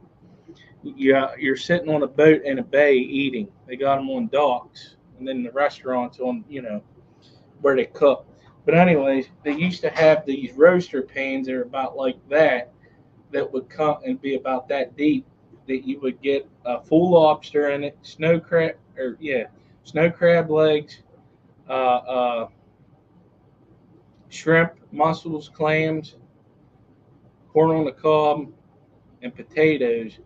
You're sitting on a boat in a bay eating. They got them on docks, and then the restaurant's on, where they cook. But anyways, they used to have these roaster pans that are about like that would come and be about that deep. That you would get a full lobster in it, snow crab legs, uh, shrimp, mussels, clams, corn on the cob, and potatoes.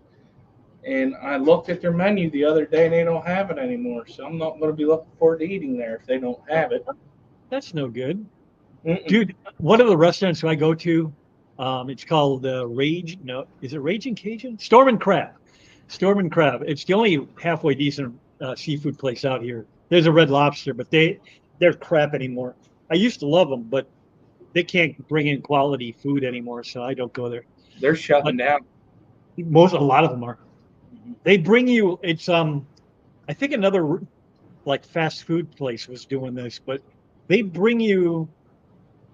And I looked at their menu the other day and they don't have it anymore. So I'm not going to be looking forward to eating there if they don't have it. That's no good. Mm-mm. Dude, one of the restaurants I go to, it's called Rage. No, is it Raging Cajun? Storm and Crab. Storm and Crab. It's the only halfway decent seafood place out here. There's a Red Lobster, but they're crap anymore. I used to love them, but they can't bring in quality food anymore, so I don't go there. They're But shutting down. a lot of them are. They bring you. It's I think another like fast food place was doing this, but they bring you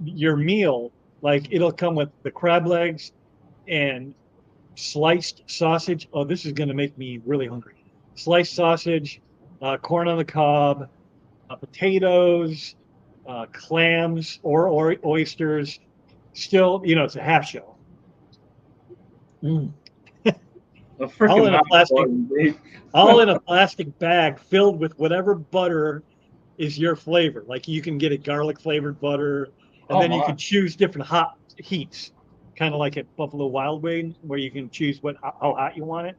your meal. Like it'll come with the crab legs and sliced sausage. Oh, this is going to make me really hungry. Sliced sausage, corn on the cob, potatoes, clams or oysters. Still, it's a half shell. Mm. A All freaking in a mouth plastic, watering, dude. all in a plastic bag filled with whatever butter is your flavor. Like you can get a garlic flavored butter, and Oh then you my. can choose different hot heats, kind of like at Buffalo Wild Wings, where you can choose how hot you want it,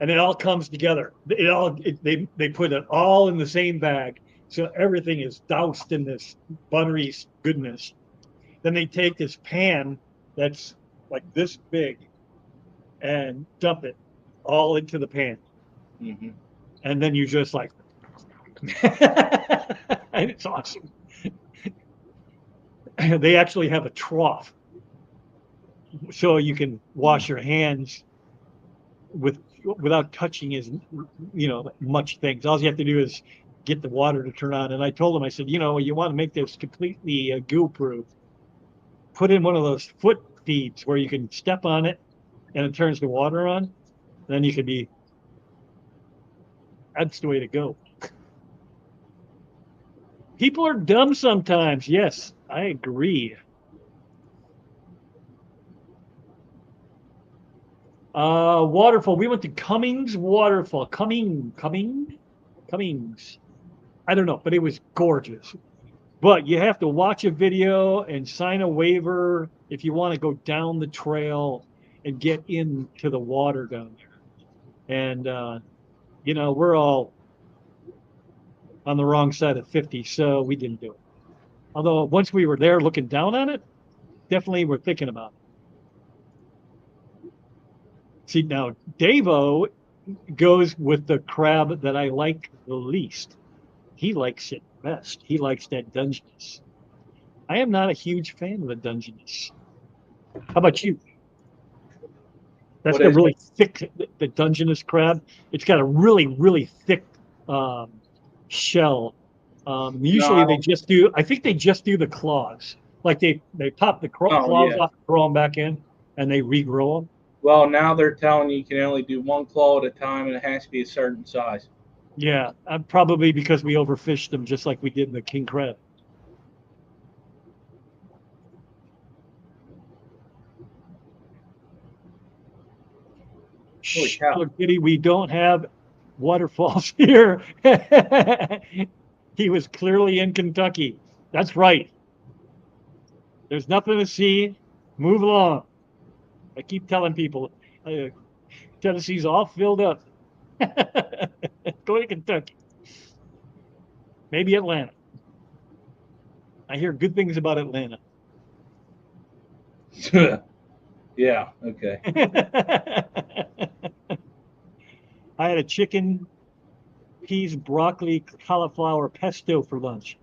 and it all comes together. They put it all in the same bag, so everything is doused in this buttery goodness. Then they take this pan that's like this big and dump it all into the pan, Mm-hmm. and then you just like, and it's awesome. They actually have a trough so you can wash your hands without touching much things. All you have to do is get the water to turn on. And I told them, I said, you want to make this completely goo proof, put in one of those foot feeds where you can step on it and it turns the water on. Then you could be, that's the way to go. People are dumb sometimes. Yes, I agree. Waterfall. We went to Cummings Waterfall. Cummings. I don't know, but it was gorgeous. But you have to watch a video and sign a waiver if you want to go down the trail and get into the water down there. And we're all on the wrong side of 50, so we didn't do it. Although once we were there looking down on it, definitely we're thinking about it. See, now Davo goes with the crab that I like the least. He likes it best. He likes that Dungeness. I am not a huge fan of the Dungeness. How about you? That's What got is really it? thick, the Dungeness crab. It's got a really, really thick shell. No, I Usually don't. I think they just do the claws. Like they pop the Oh claws yeah. off, throw them back in, and they regrow them. Well, now they're telling you can only do one claw at a time, and it has to be a certain size. Yeah, probably because we overfished them just like we did in the king crab. Holy Shh, cow. Hello Kitty, we don't have waterfalls here. He was clearly in Kentucky. That's right. There's nothing to see. Move along. I keep telling people, uh, Tennessee's all filled up. Go to Kentucky. Maybe Atlanta. I hear good things about Atlanta. Yeah. Okay. I had a chicken, peas, broccoli, cauliflower pesto for lunch.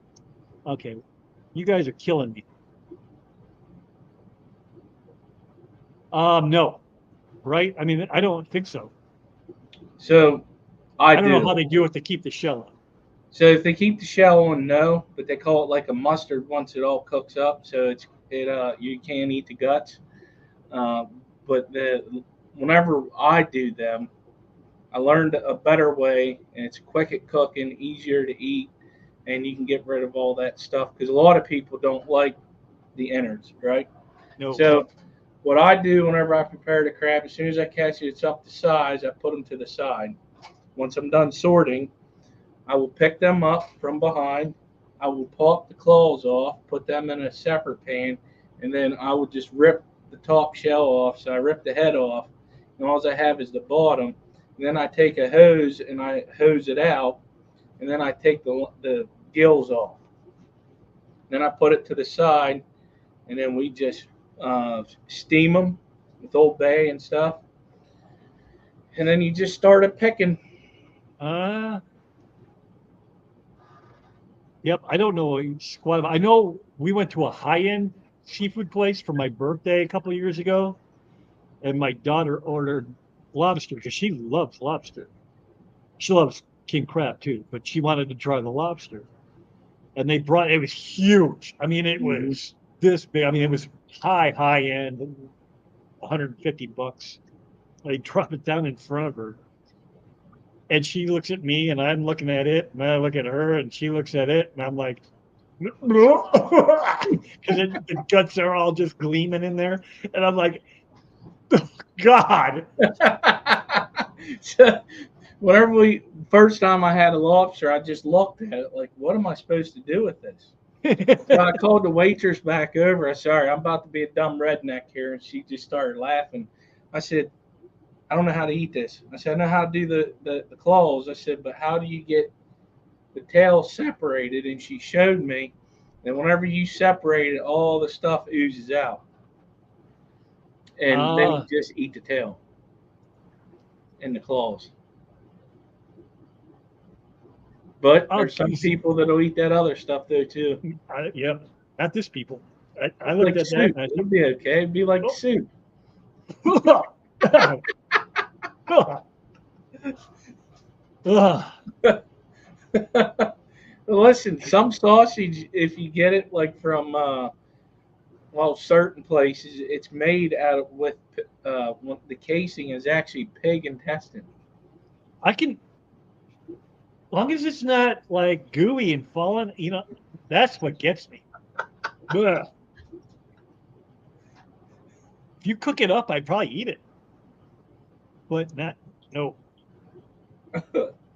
Okay, you guys are killing me. No, right? I mean, I don't think so. So I I don't know how do. they do it to keep the shell on. So if they keep the shell on, no, but they call it like a mustard once it all cooks up. So you can't eat the guts. But whenever I do them, I learned a better way, and it's quick at cooking, easier to eat, and you can get rid of all that stuff because a lot of people don't like the innards, right? No. So what I do whenever I prepare the crab, as soon as I catch it, it's up to size. I put them to the side. Once I'm done sorting, I will pick them up from behind. I will pop the claws off, put them in a separate pan, and then I will just rip the top shell off. So I rip the head off, and all I have is the bottom. And then I take a hose and I hose it out, and then I take the gills off. Then I put it to the side, and then we just steam them with Old Bay and stuff. And then you just started picking. Uh, yep. I don't know squat. I know we went to a high-end seafood place for my birthday a couple of years ago, and my daughter ordered lobster because she loves lobster. She loves king crab too, but she wanted to try the lobster. And they brought it was huge. I mean, it Mm-hmm. was this big. I mean, it was high end, $150. They drop it down in front of her. And she looks at me and I'm looking at it, and I look at her and she looks at it, and I'm like, because the guts are all just gleaming in there. And I'm like, oh, God. So whenever we first time I had a lobster, I just looked at it like, what am I supposed to do with this? So I called the waitress back over. I said, sorry, I'm about to be a dumb redneck here, and she just started laughing. I said, I don't know how to eat this. I said, I know how to do the claws. I said, but how do you get the tail separated? And she showed me. And whenever you separate it, all the stuff oozes out. And then you Ah, just eat the tail and the claws. But oh, there's some geez. people that'll eat that other stuff though too. Yep. Not this people. I It's looked like at that soup. and It'll be okay. It'd be like soup. I said, oh. Listen, some sausage, if you get it like from well, certain places, it's made out of the casing is actually pig intestine. I can, long as it's not like gooey and falling, that's what gets me. Ugh. If you cook it up, I'd probably eat it, but not, no.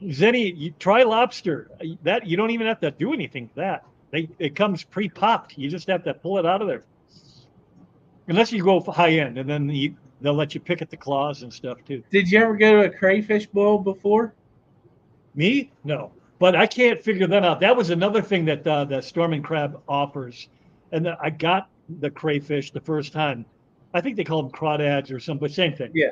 Zenny, you try lobster. That you don't even have to do anything to that. It comes pre-popped. You just have to pull it out of there. Unless you go for high end, and then they'll let you pick at the claws and stuff too. Did you ever go to a crayfish boil before? Me? No. But I can't figure that out. That was another thing that the Storming Crab offers. And I got the crayfish the first time. I think they call them crawdads or something, but same thing. Yeah.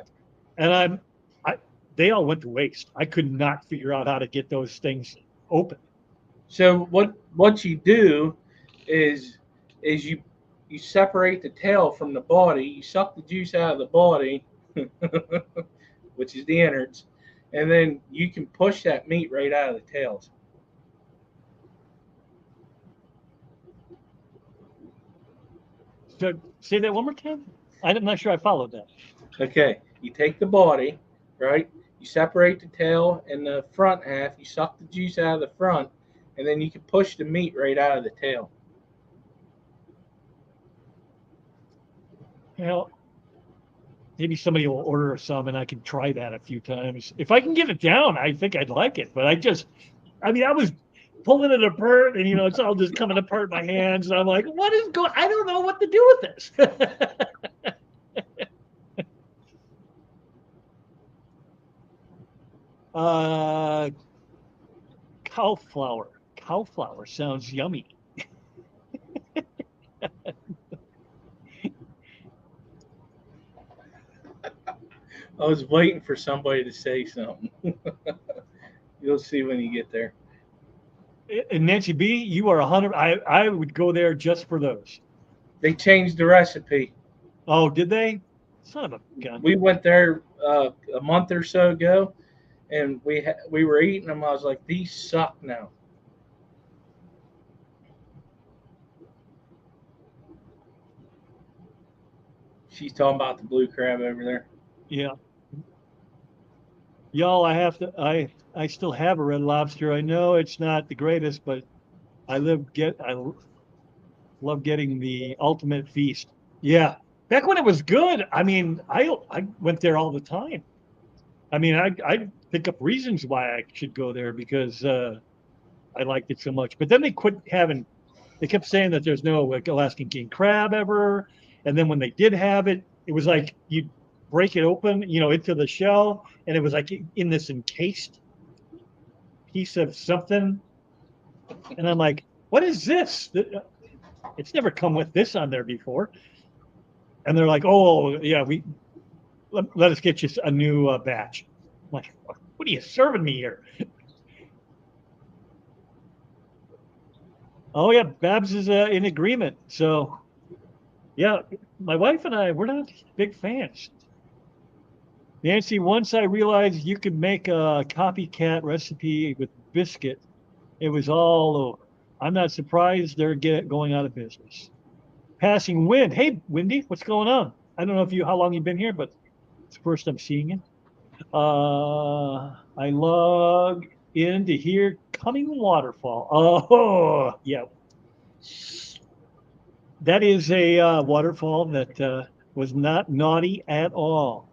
And I, they all went to waste. I could not figure out how to get those things open. So what you do is you separate the tail from the body. You suck the juice out of the body, which is the innards, and then you can push that meat right out of the tails. So say that one more time. I'm not sure I followed that. Okay, you take the body, right? You separate the tail and the front half. You suck the juice out of the front, and then you can push the meat right out of the tail. Well, maybe somebody will order some and I can try that a few times. If I can get it down, I think I'd like it. But I mean, I was pulling it apart and, it's all just coming apart in my hands. And I'm like, what is going, I don't know what to do with this. Cauliflower. Cauliflower sounds yummy. I was waiting for somebody to say something. You'll see when you get there. And Nancy B, you are 100. I would go there just for those. They changed the recipe. Oh, did they? Son of a gun. We went there a month or so ago, and we were eating them. I was like, these suck now. She's talking about the blue crab over there. Yeah. Y'all, I still have a Red Lobster. I know it's not the greatest, but I love getting the ultimate feast. Yeah. Back when it was good, I mean, I went there all the time. I mean, I pick up reasons why I should go there because I liked it so much. But then they kept saying that there's no Alaskan king crab ever. And then when they did have it, it was like you break it open, into the shell, and it was like in this encased piece of something. And I'm like, what is this? It's never come with this on there before. And they're like, oh, yeah, let us get you a new batch. I'm like, what are you serving me here? Oh, yeah, Babs is in agreement. So, yeah, my wife and I, we're not big fans. Nancy, once I realized you could make a copycat recipe with biscuit, it was all over. I'm not surprised they're going out of business. Passing wind. Hey, Wendy, what's going on? I don't know how long you've been here, but it's the first I'm seeing you. I log in to hear coming waterfall. Oh, yeah. That is a waterfall that was not naughty at all.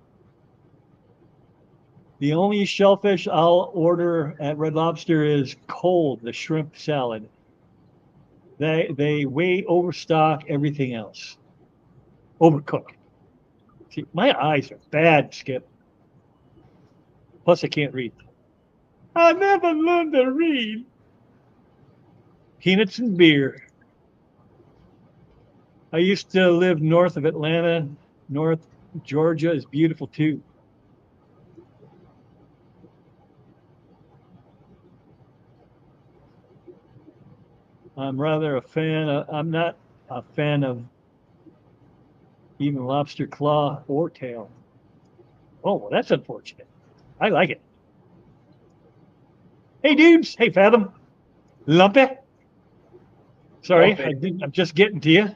The only shellfish I'll order at Red Lobster is cold, the shrimp salad. They way overstock everything else. Overcook. See, my eyes are bad, Skip. Plus, I can't read. I never learned to read. Peanuts and beer. I used to live north of Atlanta. North Georgia is beautiful too. I'm rather a fan. I'm not a fan of even lobster claw or tail. Oh, well, that's unfortunate. I like it. Hey, dudes. Hey, Fathom. Lumpy. Sorry, Lumpy. I'm just getting to you.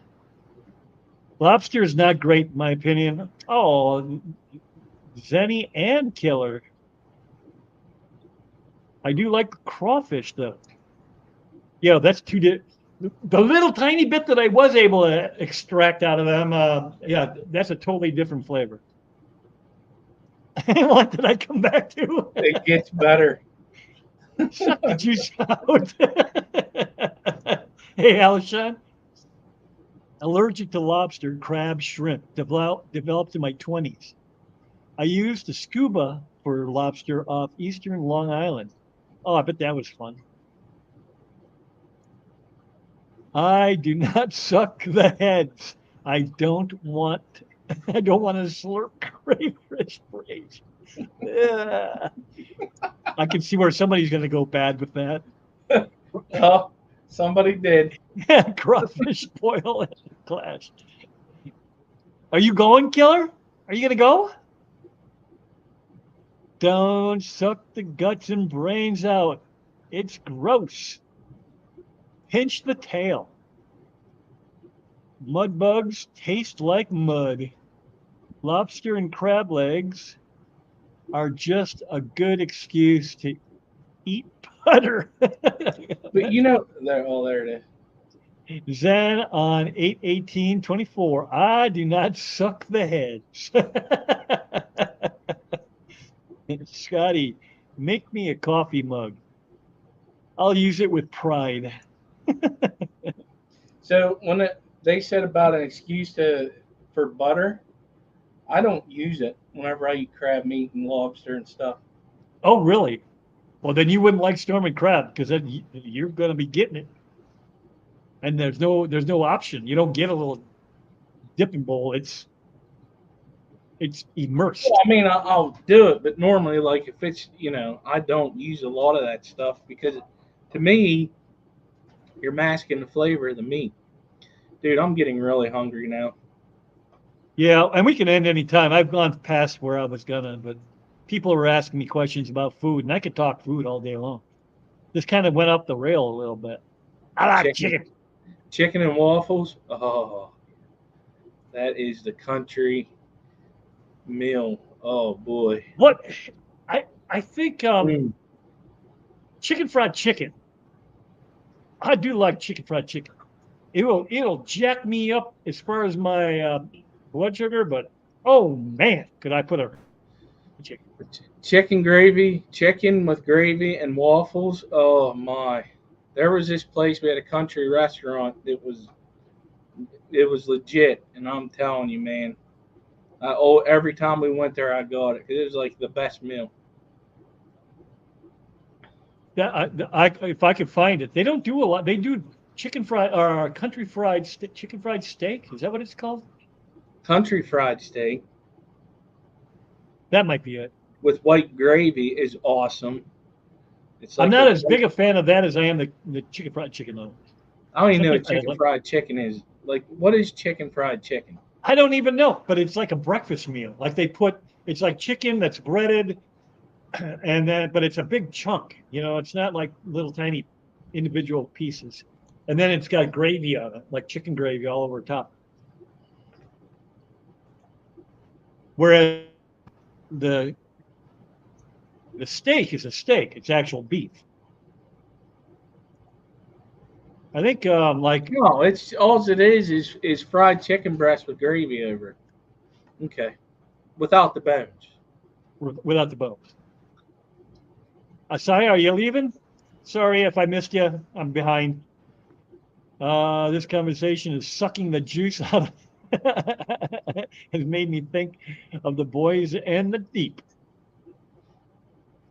Lobster is not great, in my opinion. Oh, Zenny and Killer. I do like crawfish, though. Yeah, that's the little tiny bit that I was able to extract out of them. Yeah, that's a totally different flavor. What did I come back to? It gets better. Suck the juice out. Hey, Alishon. Allergic to lobster, crab, shrimp. Developed in my 20s. I used the scuba for lobster off eastern Long Island. Oh, I bet that was fun. I do not suck the heads. I don't want to slurp crayfish brains. I can see where somebody's going to go bad with that. Oh, somebody did. Crawfish boil in class. Are you going, Killer? Are you going to go? Don't suck the guts and brains out. It's gross. Pinch the tail. Mud bugs taste like mud. Lobster and crab legs are just a good excuse to eat butter. But there it is. Zen on 8/18/24. I do not suck the heads. Scotty, make me a coffee mug. I'll use it with pride. So they said about an excuse for butter, I don't use it whenever I eat crab meat and lobster and stuff. Oh, really? Well, then you wouldn't like storming crab because then you're going to be getting it, and there's no option. You don't get a little dipping bowl. It's immersed. I mean, I'll do it, but normally, like if it's I don't use a lot of that stuff because to me, you're masking the flavor of the meat. Dude, I'm getting really hungry now. Yeah, and we can end any time. I've gone past where I was gonna, but people are asking me questions about food, and I could talk food all day long. This kind of went up the rail a little bit. I like Chicken, chicken. chicken and waffles. Oh, that is the country meal. Oh boy. What I think Mm. chicken fried chicken. I do like chicken fried chicken. It'll jack me up as far as my blood sugar, but oh man, could I put a chicken? Chicken with gravy and waffles. Oh my. There was this place we had a country restaurant that it was legit, and I'm telling you, man. Every time we went there, I got it because it was like the best meal. If I could find it, they don't do a lot. They do chicken fried or country fried chicken fried steak. Is that what it's called? Country fried steak That might be it. with white gravy is awesome. It's I'm like not as big a fan of that as I am the chicken fried chicken though. I don't even know what Sometimes I chicken fried chicken is. Like, what is chicken fried chicken? I don't even know, but it's like a breakfast meal. Like it's like chicken that's breaded, and then but it's a big chunk. It's not like little tiny individual pieces, and then it's got gravy on it, like chicken gravy all over top. Whereas the the steak is a steak; it's actual beef. I think like No, it's all it is fried chicken breast with gravy over it. Okay, without the bones. without the bones. Asai, are you leaving? Sorry if I missed you. I'm behind. This conversation is sucking the juice out of has made me think of the boys and the deep.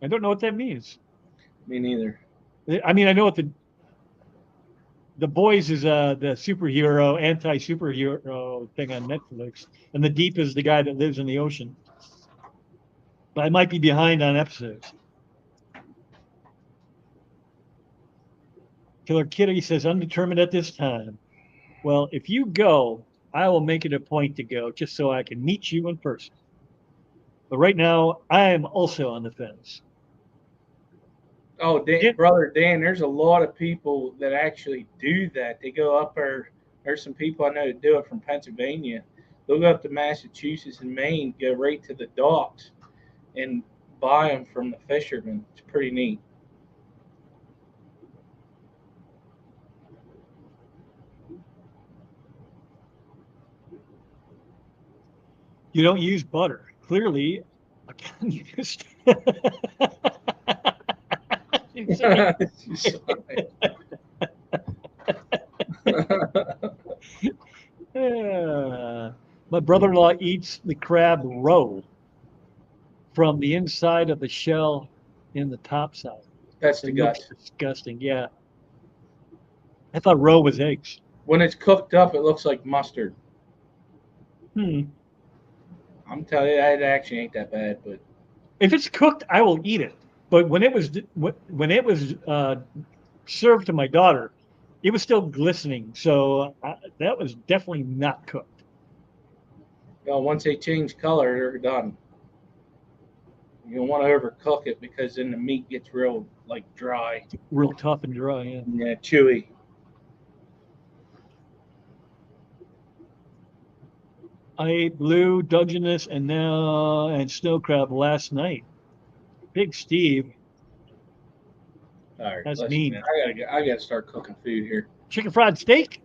I don't know what that means. Me neither. I mean, I know what the boys is the superhero, anti-superhero thing on Netflix, and the deep is the guy that lives in the ocean. But I might be behind on episodes. Killer Kitty says undetermined at this time. Well, if you go, I will make it a point to go just so I can meet you in person. But right now, I am also on the fence. Oh, Yeah. brother Dan, there's a lot of people that actually do that. They go up there. There's some people I know that do it from Pennsylvania. They'll go up to Massachusetts and Maine, go right to the docks, and buy them from the fishermen. It's pretty neat. You don't use butter. Clearly, I can't use. My brother-in-law eats the crab roe from the inside of the shell in the top side. That's the It looks guts. disgusting. Yeah, I thought roe was eggs. When it's cooked up, it looks like mustard. Hmm. I'm telling you, it actually ain't that bad. But If it's cooked, I will eat it. But when it was served to my daughter, it was still glistening. So that was definitely not cooked. once they change color, they're done. You don't want to overcook it because then the meat gets real like dry. Real tough and dry. Yeah. Yeah, chewy. I ate blue, Dungeness, and snow crab last night. Big Steve. All right, That's listen, mean. man. I gotta start cooking food here. Chicken fried steak?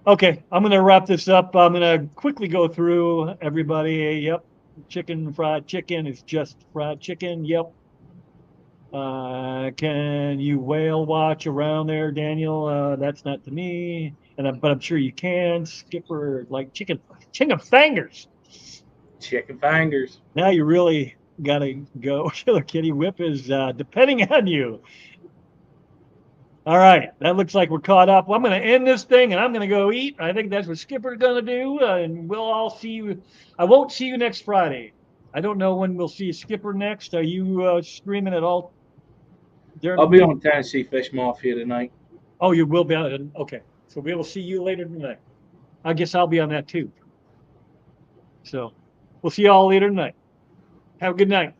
Okay, I'm going to wrap this up. I'm going to quickly go through everybody. Yep. Chicken fried chicken is just fried chicken. Yep. Can you whale watch around there, Daniel? That's not to me, but I'm sure you can. Skipper, like chicken fingers. Chicken fingers. Now you really got to go. Killer Kitty Whip is depending on you. All right, that looks like we're caught up. Well, I'm going to end this thing and I'm going to go eat. I think that's what Skipper's going to do, and we'll all see you. I won't see you next Friday. I don't know when we'll see Skipper next. Are you streaming at all? During I'll the be week? on Tennessee Fish Mafia tonight. Oh, you will be on. Okay, so we will see you later tonight. I guess I'll be on that too. So we'll see you all later tonight. Have a good night.